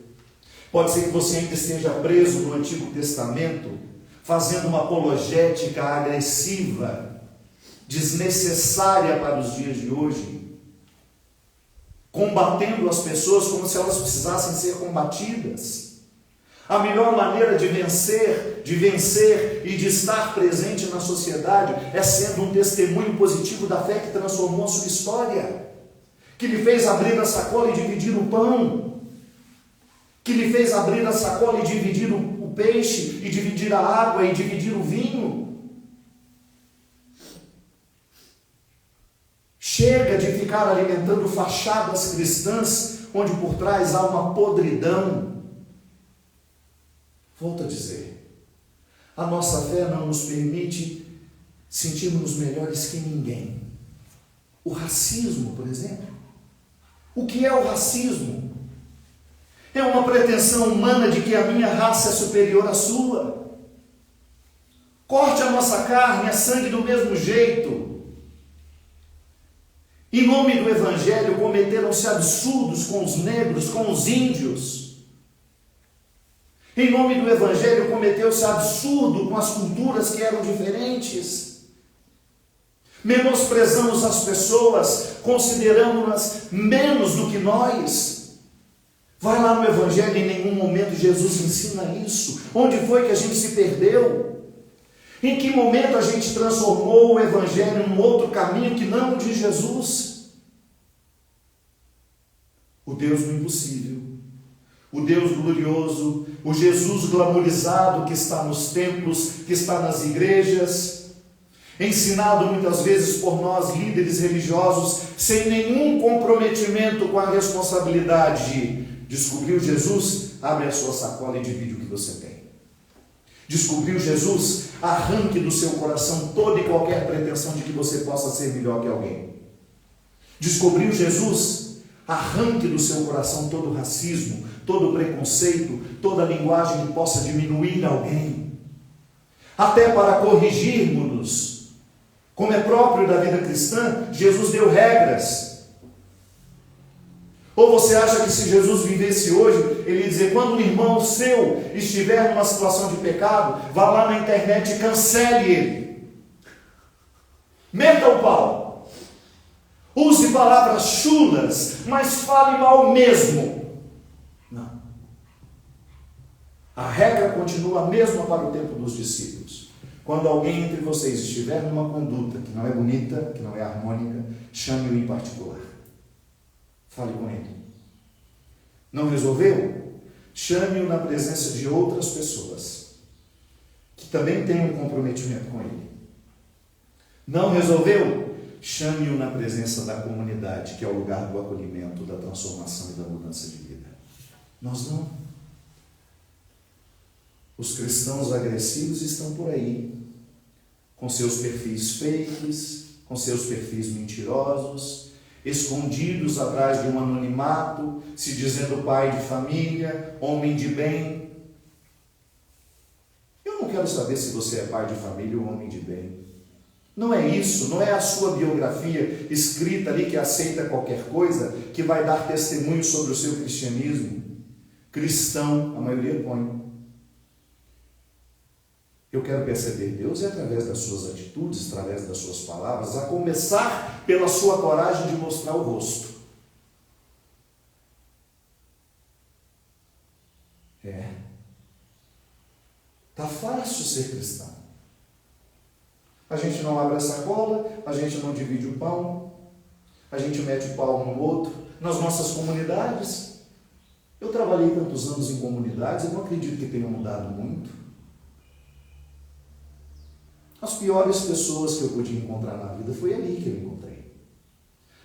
Pode ser que você ainda esteja preso no Antigo Testamento, fazendo uma apologética agressiva, desnecessária para os dias de hoje, combatendo as pessoas como se elas precisassem ser combatidas. A melhor maneira de vencer e de estar presente na sociedade é sendo um testemunho positivo da fé que transformou a sua história, que lhe fez abrir a sacola e dividir o pão, que lhe fez abrir a sacola e dividir o peixe, e dividir a água e dividir o vinho. Chega de ficar alimentando fachadas cristãs, onde por trás há uma podridão. Volto a dizer, a nossa fé não nos permite sentirmos melhores que ninguém. O racismo, por exemplo. O que é o racismo? É uma pretensão humana de que a minha raça é superior à sua. Corte a nossa carne, a sangue do mesmo jeito. Em nome do Evangelho, cometeram-se absurdos com os negros, com os índios. Em nome do Evangelho, cometeu-se absurdo com as culturas que eram diferentes. Menosprezamos as pessoas, consideramos-nas menos do que nós. Vai lá no Evangelho, em nenhum momento Jesus ensina isso. Onde foi que a gente se perdeu? Em que momento a gente transformou o Evangelho num outro caminho que não o de Jesus? O Deus do impossível, o Deus glorioso, o Jesus glamourizado que está nos templos, que está nas igrejas, ensinado muitas vezes por nós líderes religiosos, sem nenhum comprometimento com a responsabilidade de descobriu Jesus, abre a sua sacola e divide o que você tem. Descobriu Jesus, arranque do seu coração toda e qualquer pretensão de que você possa ser melhor que alguém. Descobriu Jesus, arranque do seu coração todo racismo, todo preconceito, toda linguagem que possa diminuir alguém. Até para corrigirmos-nos, como é próprio da vida cristã, Jesus deu regras. Ou você acha que se Jesus vivesse hoje, ele ia dizer, quando um irmão seu estiver numa situação de pecado, vá lá na internet e cancele ele. Meta o pau. Use palavras chulas, mas fale mal mesmo. Não. A regra continua a mesma para o tempo dos discípulos. Quando alguém entre vocês estiver numa conduta que não é bonita, que não é harmônica, chame-o em particular. Fale com ele. Não resolveu? Chame-o na presença de outras pessoas que também têm um comprometimento com ele. Não resolveu? Chame-o na presença da comunidade, que é o lugar do acolhimento, da transformação e da mudança de vida. Nós não. Os cristãos agressivos estão por aí, com seus perfis fakes, com seus perfis mentirosos, escondidos atrás de um anonimato, se dizendo pai de família, homem de bem. Eu não quero saber se você é pai de família ou homem de bem. Não é isso, não é a sua biografia escrita ali que aceita qualquer coisa, que vai dar testemunho sobre o seu cristianismo. Cristão, a maioria põe. Eu quero perceber Deus através das suas atitudes, através das suas palavras, a começar pela sua coragem de mostrar o rosto. Tá fácil ser cristão. A gente não abre a sacola, a gente não divide o pão, a gente mete o pau um no outro. Nas nossas comunidades, eu trabalhei tantos anos em comunidades, eu não acredito que tenha mudado muito. As piores pessoas que eu podia encontrar na vida foi ali que eu encontrei.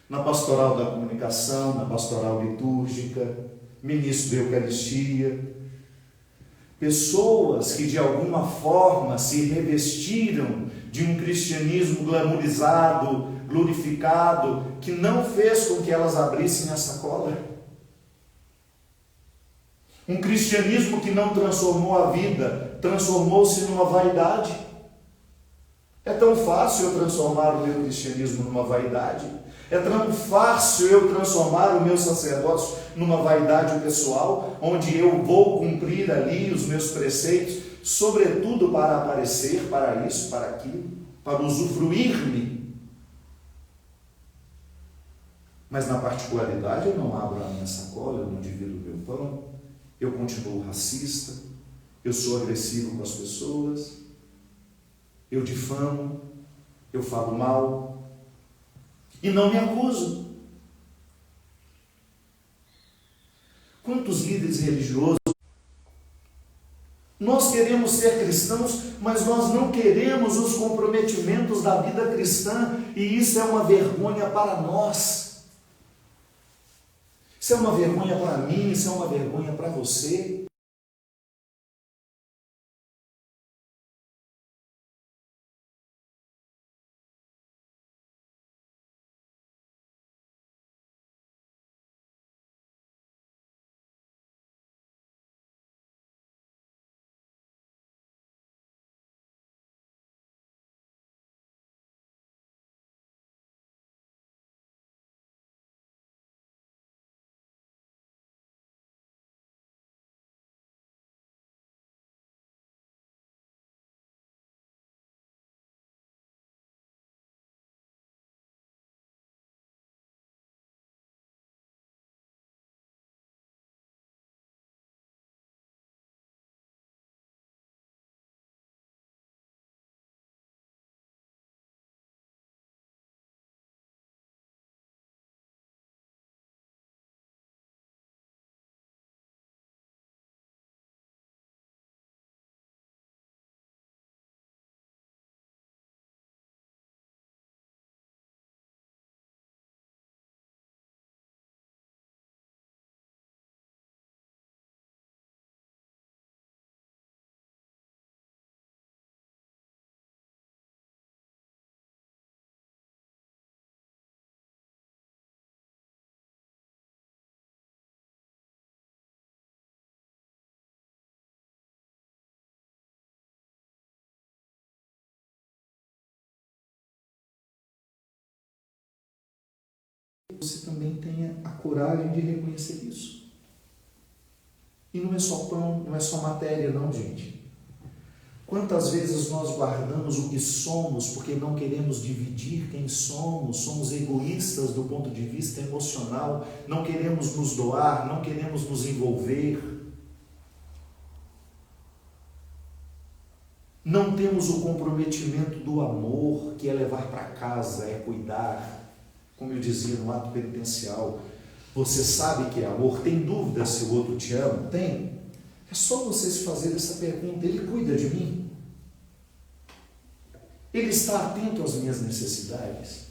Na pastoral da comunicação, na pastoral litúrgica, ministro da Eucaristia. Pessoas que de alguma forma se revestiram de um cristianismo glamourizado, glorificado, que não fez com que elas abrissem a sacola. Um cristianismo que não transformou a vida, transformou-se numa vaidade. É tão fácil eu transformar o meu cristianismo numa vaidade. É tão fácil eu transformar o meu sacerdócio numa vaidade pessoal, onde eu vou cumprir ali os meus preceitos, sobretudo para aparecer, para isso, para aquilo, para usufruir-me. Mas na particularidade eu não abro a minha sacola, eu não divido o meu pão, eu continuo racista, eu sou agressivo com as pessoas, eu difamo, eu falo mal e não me acuso. Quantos líderes religiosos, nós queremos ser cristãos, mas nós não queremos os comprometimentos da vida cristã, e isso é uma vergonha para nós. Isso é uma vergonha para mim, isso é uma vergonha para você. Você também tenha a coragem de reconhecer isso. E não é só pão, não é só matéria, não, gente. Quantas vezes nós guardamos o que somos porque não queremos dividir quem somos, somos egoístas do ponto de vista emocional, não queremos nos doar, não queremos nos envolver. Não temos o comprometimento do amor, que é levar para casa, é cuidar. Como eu dizia no ato penitencial, você sabe que é amor? Tem dúvida se o outro te ama? Tem. É só você se fazer essa pergunta: ele cuida de mim? Ele está atento às minhas necessidades?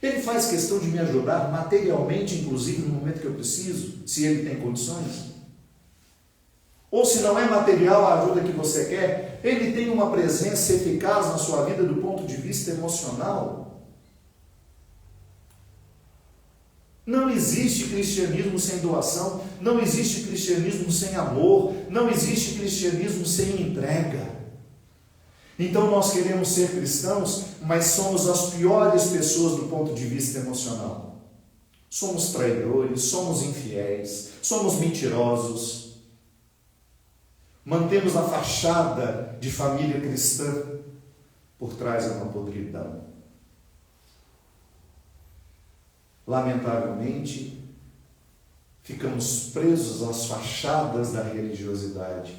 Ele faz questão de me ajudar materialmente, inclusive no momento que eu preciso, se ele tem condições? Ou se não é material a ajuda que você quer, ele tem uma presença eficaz na sua vida do ponto de vista emocional? Não existe cristianismo sem doação, não existe cristianismo sem amor, não existe cristianismo sem entrega. Então nós queremos ser cristãos, mas somos as piores pessoas do ponto de vista emocional. Somos traidores, somos infiéis, somos mentirosos. Mantemos a fachada de família cristã, por trás é uma podridão. Lamentavelmente, ficamos presos às fachadas da religiosidade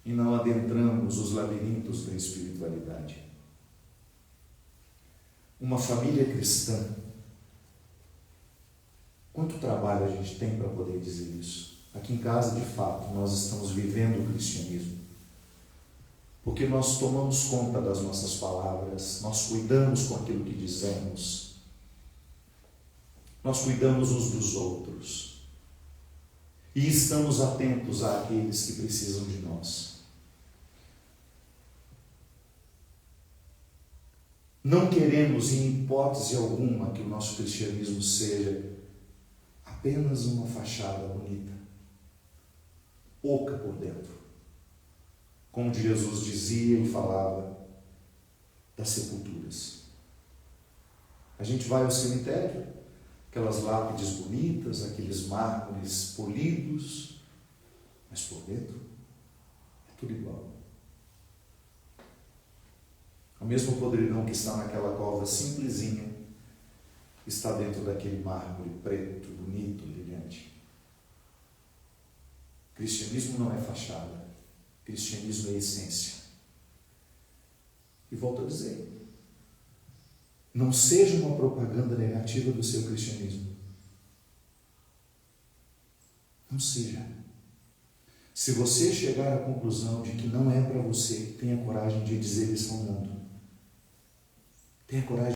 e não adentramos os labirintos da espiritualidade. Uma família cristã, quanto trabalho a gente tem para poder dizer isso? Aqui em casa, de fato, nós estamos vivendo o cristianismo, porque nós tomamos conta das nossas palavras, nós cuidamos com aquilo que dizemos, nós cuidamos uns dos outros e estamos atentos àqueles que precisam de nós. Não queremos, em hipótese alguma, que o nosso cristianismo seja apenas uma fachada bonita, oca por dentro. Como Jesus dizia e falava das sepulturas. A gente vai ao cemitério, aquelas lápides bonitas, aqueles mármores polidos, mas por dentro é tudo igual. O mesmo podridão que está naquela cova simplesinha está dentro daquele mármore preto, bonito, brilhante. Cristianismo não é fachada, cristianismo é essência. E volto a dizer, não seja uma propaganda negativa do seu cristianismo. Não seja. Se você chegar à conclusão de que não é para você, tenha coragem de dizer isso ao mundo. Tenha coragem.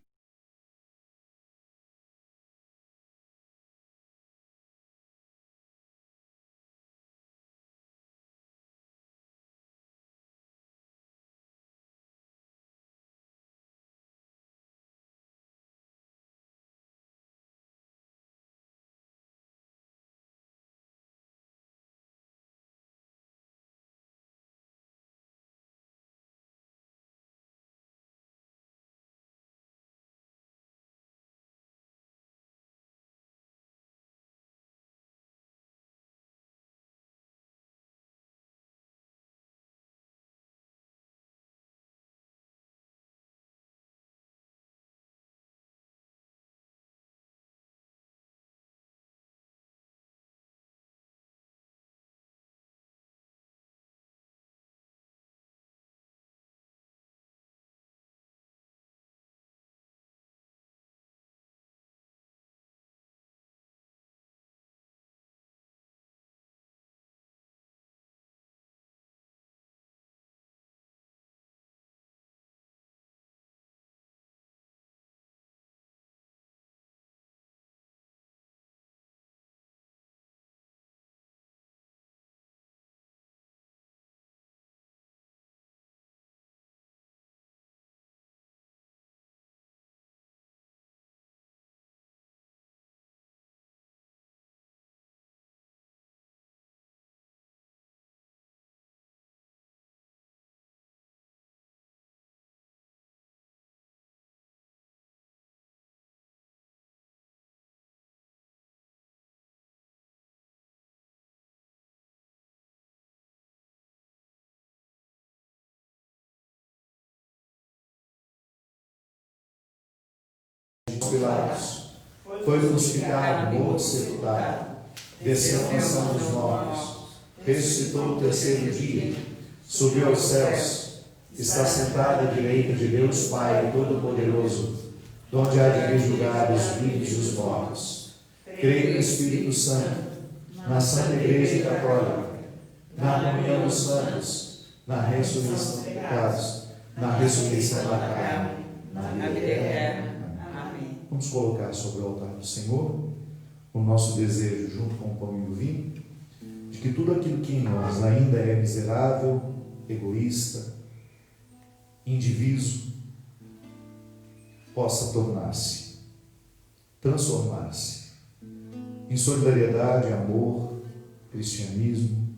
Pilatos, foi crucificado, morto, sepultado, desceu à mansão dos mortos, ressuscitou o terceiro dia, subiu aos céus, está sentado à direita de Deus Pai Todo-Poderoso, donde há de vir julgar os vivos e os mortos. Creio no Espírito Santo, na Santa Igreja Católica, na comunhão dos santos, na ressurreição dos pecados, na ressurreição da carne, na vida eterna. Vamos colocar sobre o altar do Senhor o nosso desejo, junto com o pão e o vinho, de que tudo aquilo que em nós ainda é miserável, egoísta, indiviso, possa tornar-se, transformar-se em solidariedade, amor, cristianismo,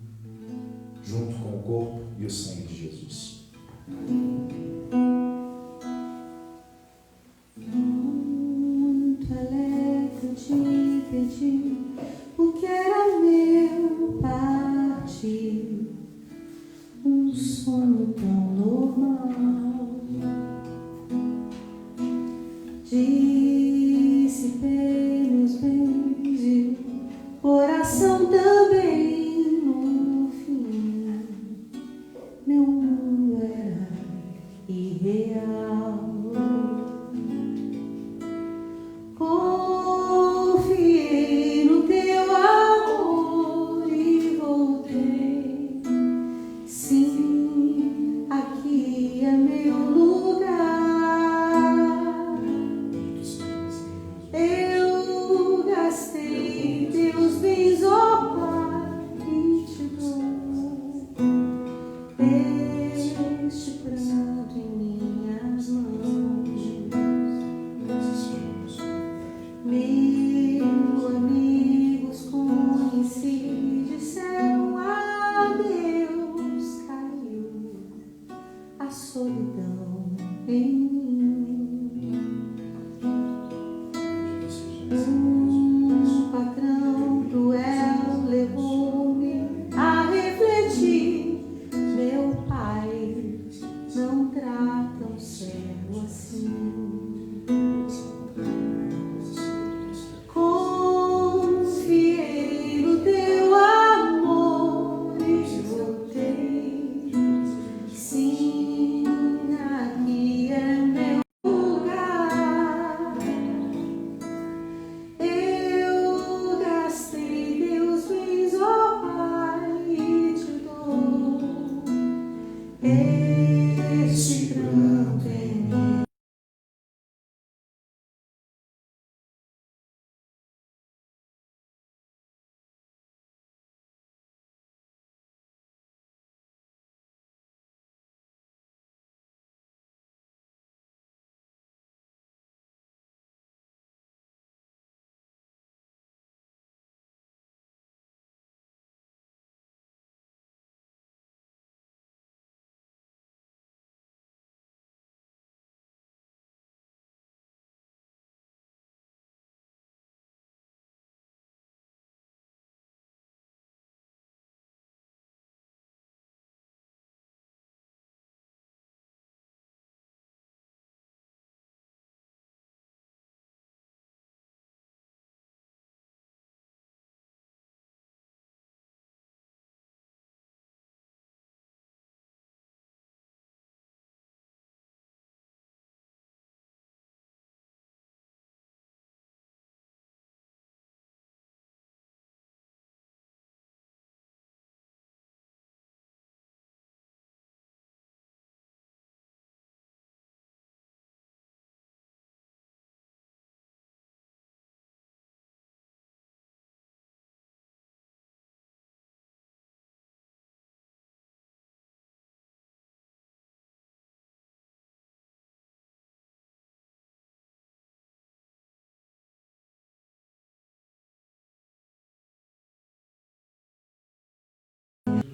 junto com o corpo e o sangue de Jesus. Te pedi o que era meu partir, um sono tão normal. Dissipei meus bens e o coração também no fim. Meu mundo era irreal. Confiei no teu amor e voltei. Sim, aqui é meu lugar.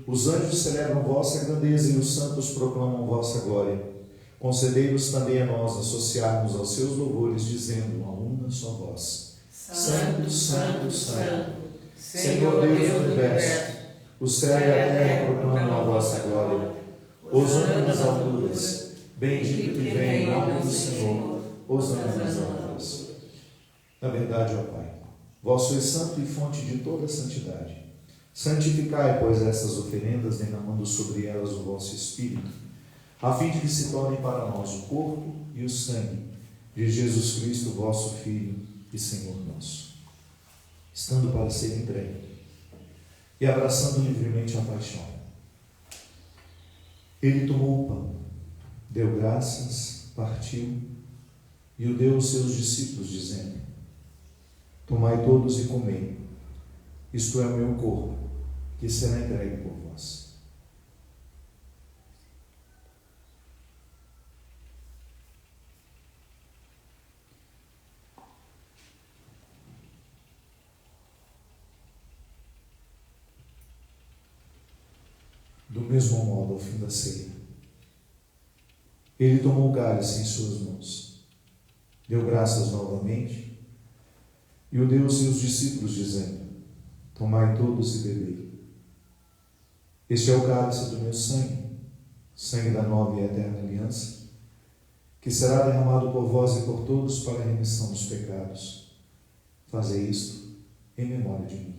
Os anjos celebram vossa grandeza e os santos proclamam vossa glória. Concedei-nos também a nós associarmos aos seus louvores, dizendo a uma só voz: Santo, Santo, Santo, Senhor Deus do universo, o céu e a terra proclamam a vossa glória. Hosana nas alturas, bendito que vem em nome do Senhor, hosana nas alturas. Na verdade, ó Pai, vós sois santo e fonte de toda santidade. Santificai, pois, estas oferendas, derramando sobre elas o vosso Espírito, a fim de que se tornem para nós o corpo e o sangue de Jesus Cristo, vosso Filho e Senhor nosso. Estando para ser entregue e abraçando livremente a paixão, ele tomou o pão, deu graças, partiu e o deu aos seus discípulos, dizendo: Tomai todos e comei, isto é o meu corpo, que será entregue por vós. Do mesmo modo, ao fim da ceia, ele tomou o cálice em suas mãos, deu graças novamente e o deu aos seus discípulos, dizendo: Tomai todos e bebei. Este é o cálice do meu sangue, sangue da nova e eterna aliança, que será derramado por vós e por todos para a remissão dos pecados. Fazei isto em memória de mim.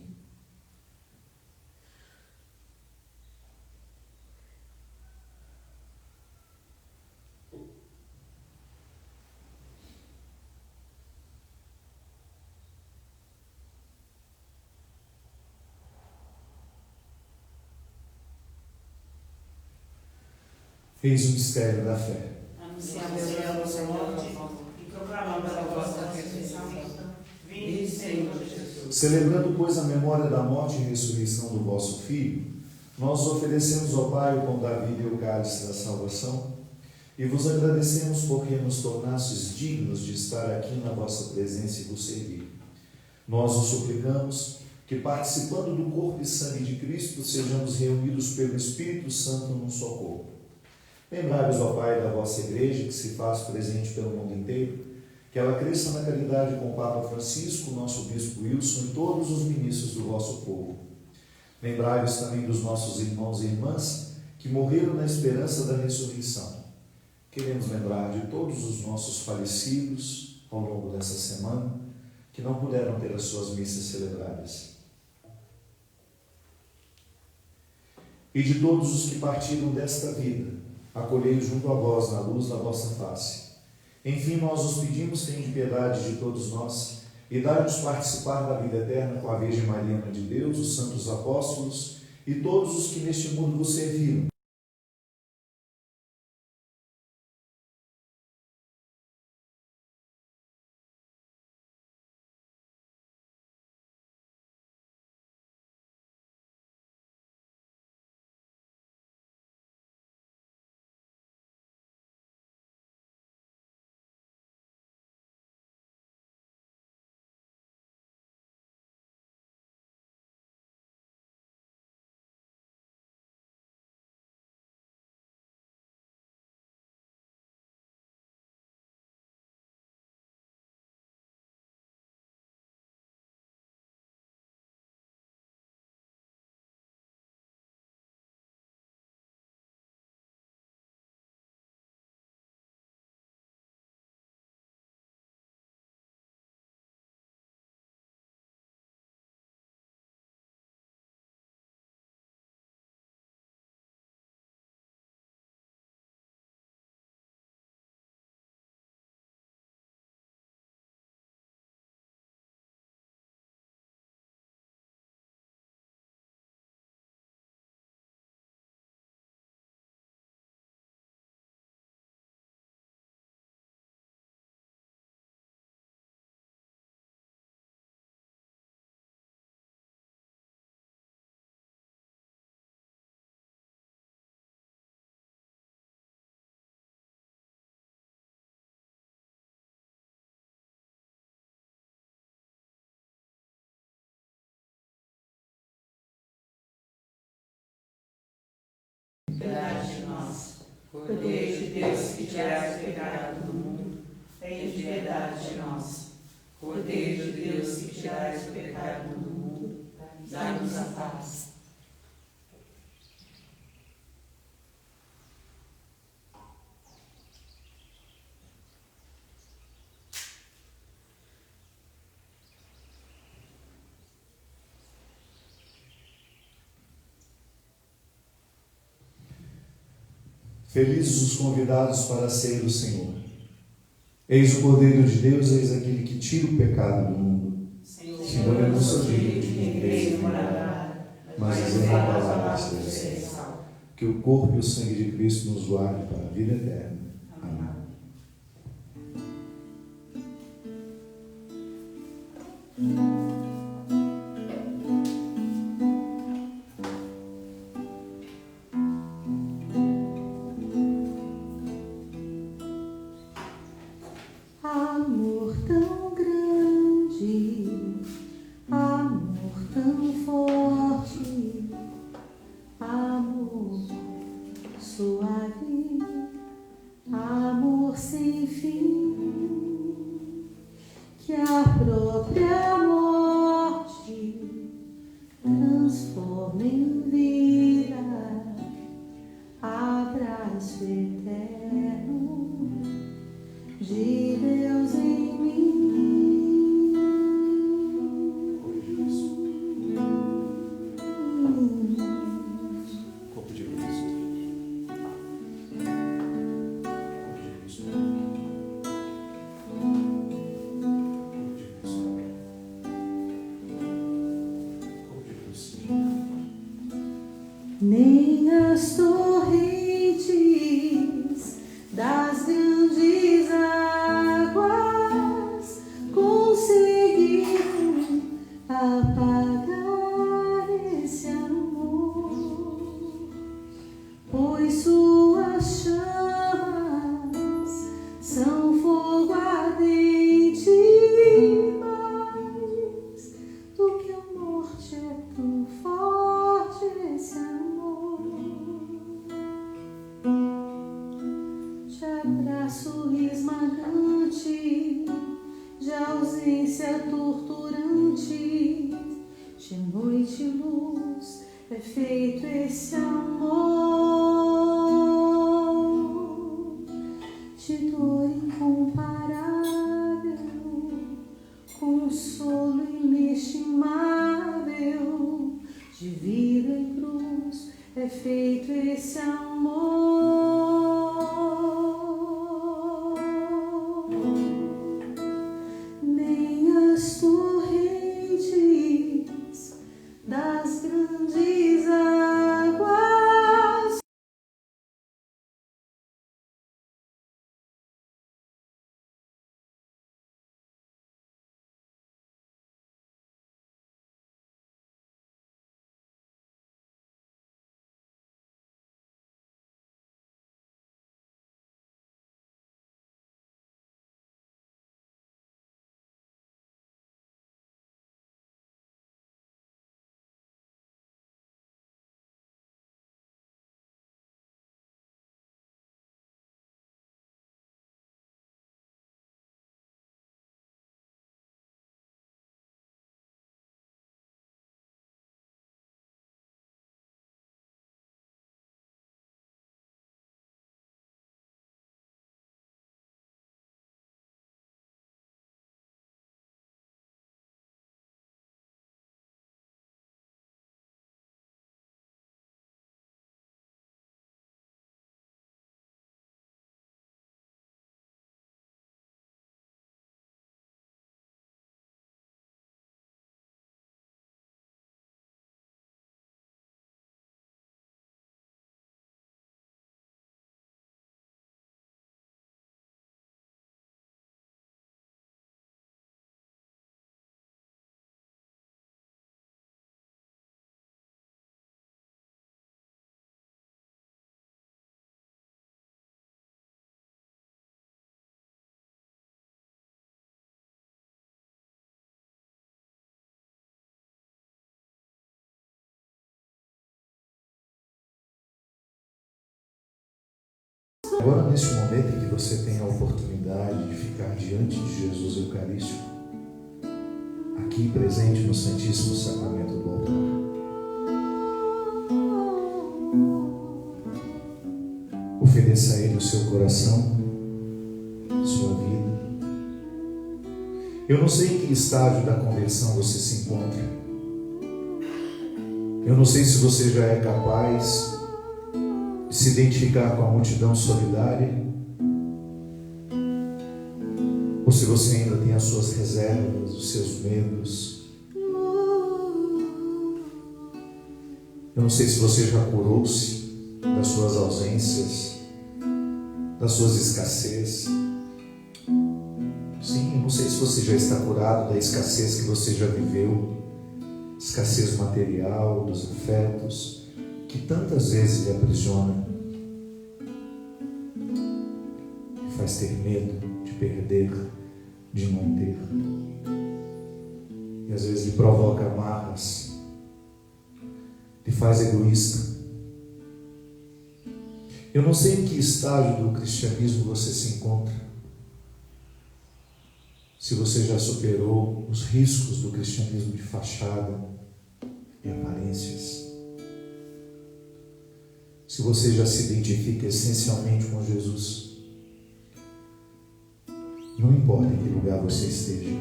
Eis o mistério da fé. Anunciamos a vossa morte e proclamamos a vossa ressurreição. Vinde, Senhor Jesus. Celebrando, pois, a memória da morte e ressurreição do vosso Filho, nós oferecemos ao Pai o pão da vida e o cálice da salvação, e vos agradecemos porque nos tornastes dignos de estar aqui na vossa presença e vos servir. Nós os suplicamos que, participando do corpo e sangue de Cristo, sejamos reunidos pelo Espírito Santo num só corpo. Lembrai-vos, ó Pai, da vossa Igreja, que se faz presente pelo mundo inteiro, que ela cresça na caridade com o Papa Francisco, nosso Bispo Wilson e todos os ministros do vosso povo. Lembrai-vos também dos nossos irmãos e irmãs que morreram na esperança da ressurreição. Queremos lembrar de todos os nossos falecidos ao longo dessa semana, que não puderam ter as suas missas celebradas. E de todos os que partiram desta vida, acolhei junto a vós na luz da vossa face. Enfim, nós os pedimos, tende piedade de todos nós, e dai-nos participar da vida eterna com a Virgem Maria, Mãe de Deus, os santos apóstolos e todos os que neste mundo vos serviram, piedade de nós. Cordeiro de Deus, que tirais o pecado do mundo, tem piedade de nós. Cordeiro de Deus, que tirais o pecado do mundo, dai-nos a paz. Felizes os convidados para a ceia do Senhor. Eis o Cordeiro de Deus, eis aquele que tira o pecado do mundo. Senhor, eu não sou digno de que entreis em morar, mas dizei uma palavra e serei salvo. Que o corpo e o sangue de Cristo nos guarde para a vida eterna. Amém. Amor tão grande, amor tão forte, amor suave, amor sem fim, que a própria morte transforma em vida, abraço eterno de Deus em mim. Corpo de Cristo. Corpo de Cristo. Corpo de Cristo. Corpo de Cristo. Nem as torrentes das grandes águas conseguiram apagar esse amor, pois suas chamas são fogo ardente, mais do que a morte é tão forte esse amor. De abraço esmagante, de ausência torturante, de noite e luz é feito esse amor, de dor incomparável, consolo inestimável, de vida e cruz é feito esse amor. Nem as torrentes das grandes águas Agora, nesse momento em que você tem a oportunidade de ficar diante de Jesus Eucarístico, aqui presente no Santíssimo Sacramento do altar, ofereça a Ele o seu coração, a sua vida. Eu não sei em que estágio da conversão você se encontra. Eu não sei se você já é capaz de se identificar com a multidão solidária, ou se você ainda tem as suas reservas, os seus medos. Eu não sei se você já curou-se das suas ausências, das suas escassez. Sim, eu não sei se você já está curado da escassez que você já viveu, escassez material, dos afetos, que tantas vezes lhe aprisiona, que faz ter medo de perder, de não ter, e às vezes lhe provoca amarras, lhe faz egoísta. Eu não sei em que estágio do cristianismo você se encontra, se você já superou os riscos do cristianismo de fachada e aparências, se você já se identifica essencialmente com Jesus. Não importa em que lugar você esteja.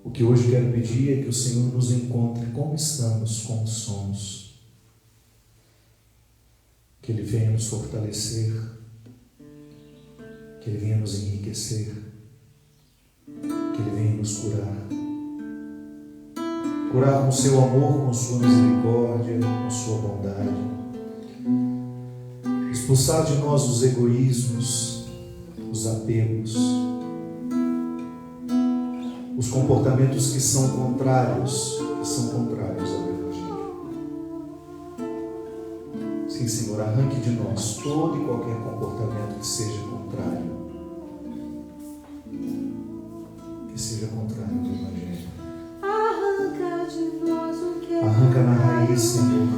O que hoje quero pedir é que o Senhor nos encontre como estamos, como somos. Que Ele venha nos fortalecer, que Ele venha nos enriquecer, que Ele venha nos curar. Curar com o seu amor, com sua misericórdia, com sua bondade. Expulsar de nós os egoísmos, os apegos, os comportamentos que são contrários ao Evangelho. Sim, Senhor, arranque de nós todo e qualquer comportamento que seja contrário. Que seja contrário ao Evangelho. Arranca na raiz, Senhor,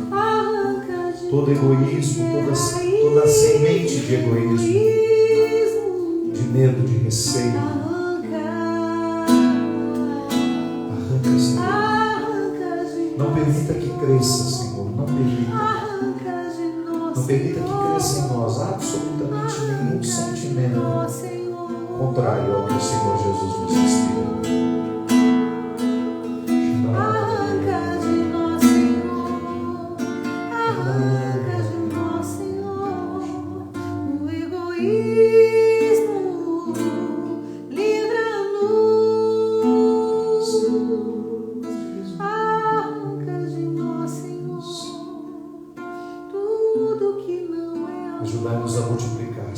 todo egoísmo, toda semente de egoísmo, de medo, de receio. Arranca, Senhor. Não permita que cresça, Senhor. Não permita que cresça em nós absolutamente nenhum sentimento contrário ao que o Senhor Jesus nos inspira. Ajudai-nos a multiplicar.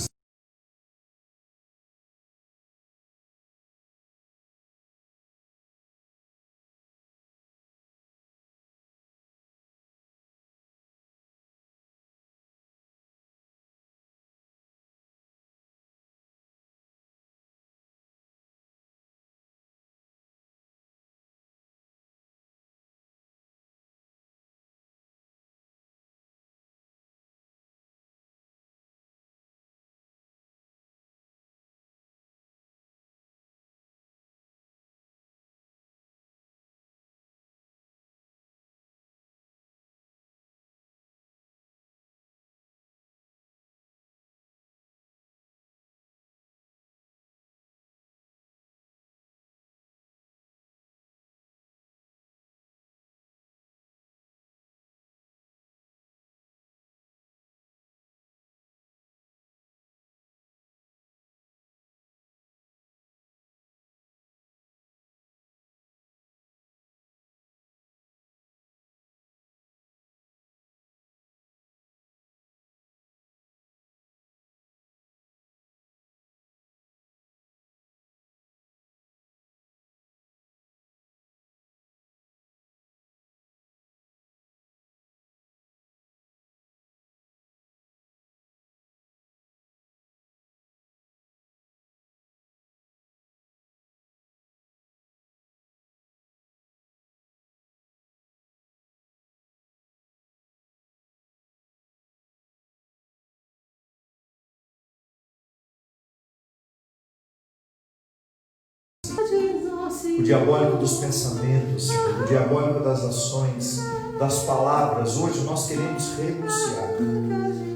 o diabólico dos pensamentos, Senhor, o diabólico das ações, das palavras. Hoje nós queremos renunciar.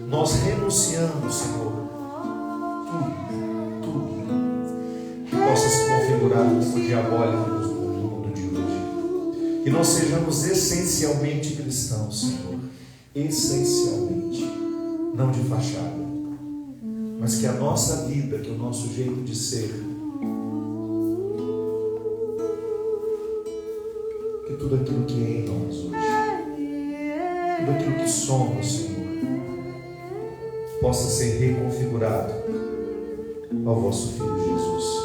Nós renunciamos, Senhor, tudo que possa se configurar como diabólico no mundo de hoje. Que nós sejamos essencialmente cristãos, Senhor, essencialmente, não de fachada, mas que a nossa vida, que o nosso jeito de ser, que tudo aquilo que é em nós hoje, tudo aquilo que somos, Senhor, possa ser reconfigurado ao vosso Filho Jesus.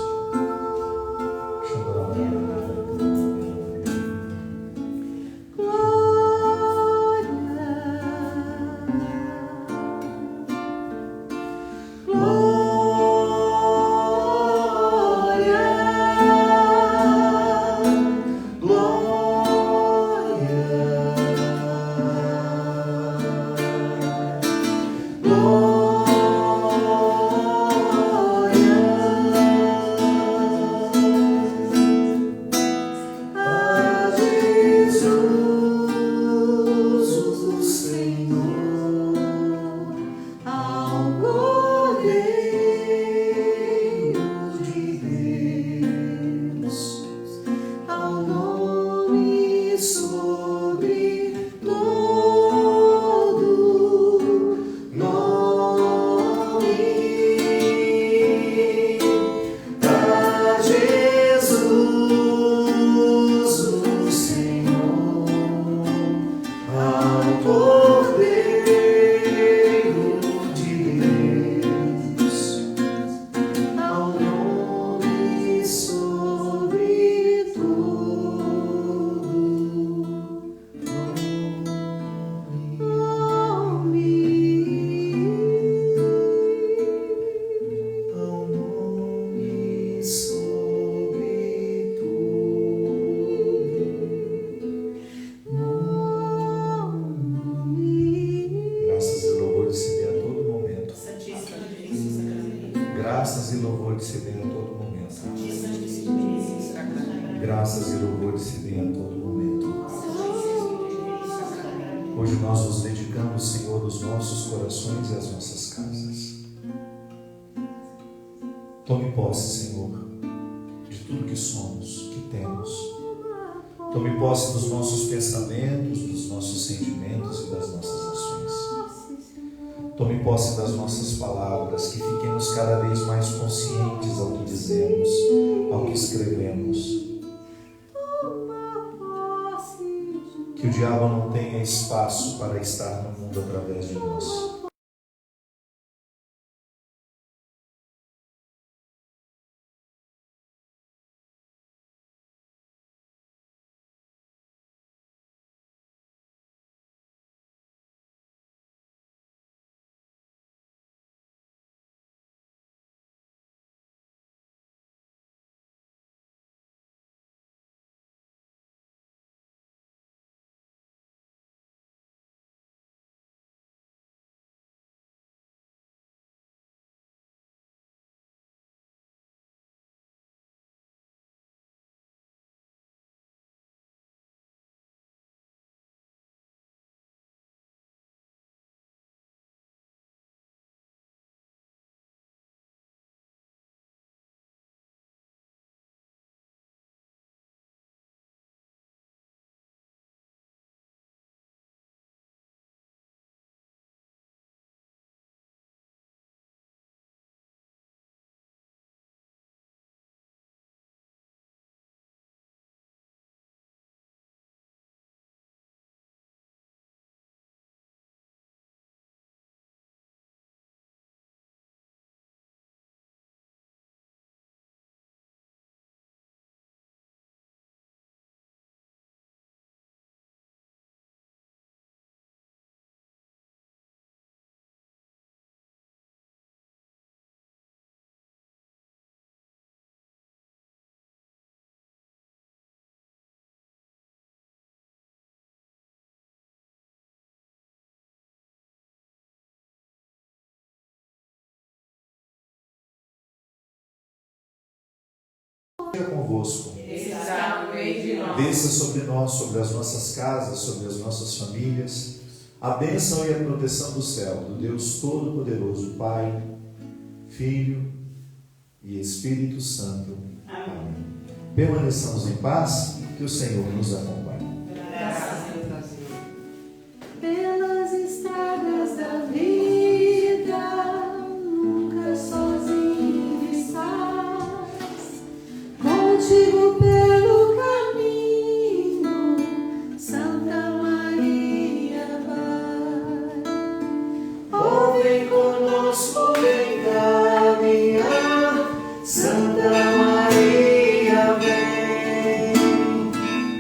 Graças e louvores se dêem a todo momento. Graças e louvores se dêem a todo momento. Hoje nós nos dedicamos, Senhor, os nossos corações e as nossas casas. Tome posse, Senhor, de tudo que somos, que temos. Tome posse dos nossos pensamentos, dos nossos sentimentos e das nossas ações. Tome posse das nossas palavras, que fiquemos cada vez mais conscientes ao que dizemos, ao que escrevemos. Que o diabo não tenha espaço para estar no mundo através de nós. Seja convosco. Desça sobre nós, sobre as nossas casas, sobre as nossas famílias, a bênção e a proteção do céu, do Deus Todo-Poderoso, Pai, Filho e Espírito Santo. Amém. Permaneçamos em paz, que o Senhor nos acompanhe. Graças a Deus. Pelas estradas da vida, nunca sozinho estás. Contigo pelo caminho, Santa Maria vai. Oh, vem conosco, vem caminhar, Santa Maria vem.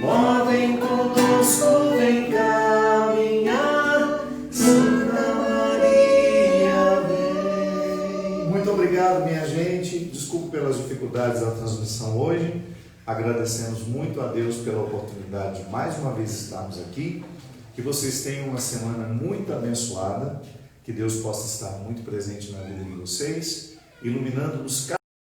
Oh, vem conosco, vem caminhar, Santa Maria vem. Muito obrigado, minha gente. Desculpe pelas dificuldades da transmissão hoje. Agradecemos muito a Deus pela oportunidade de mais uma vez estarmos aqui. Que vocês tenham uma semana muito abençoada. Que Deus possa estar muito presente na vida de vocês, iluminando-nos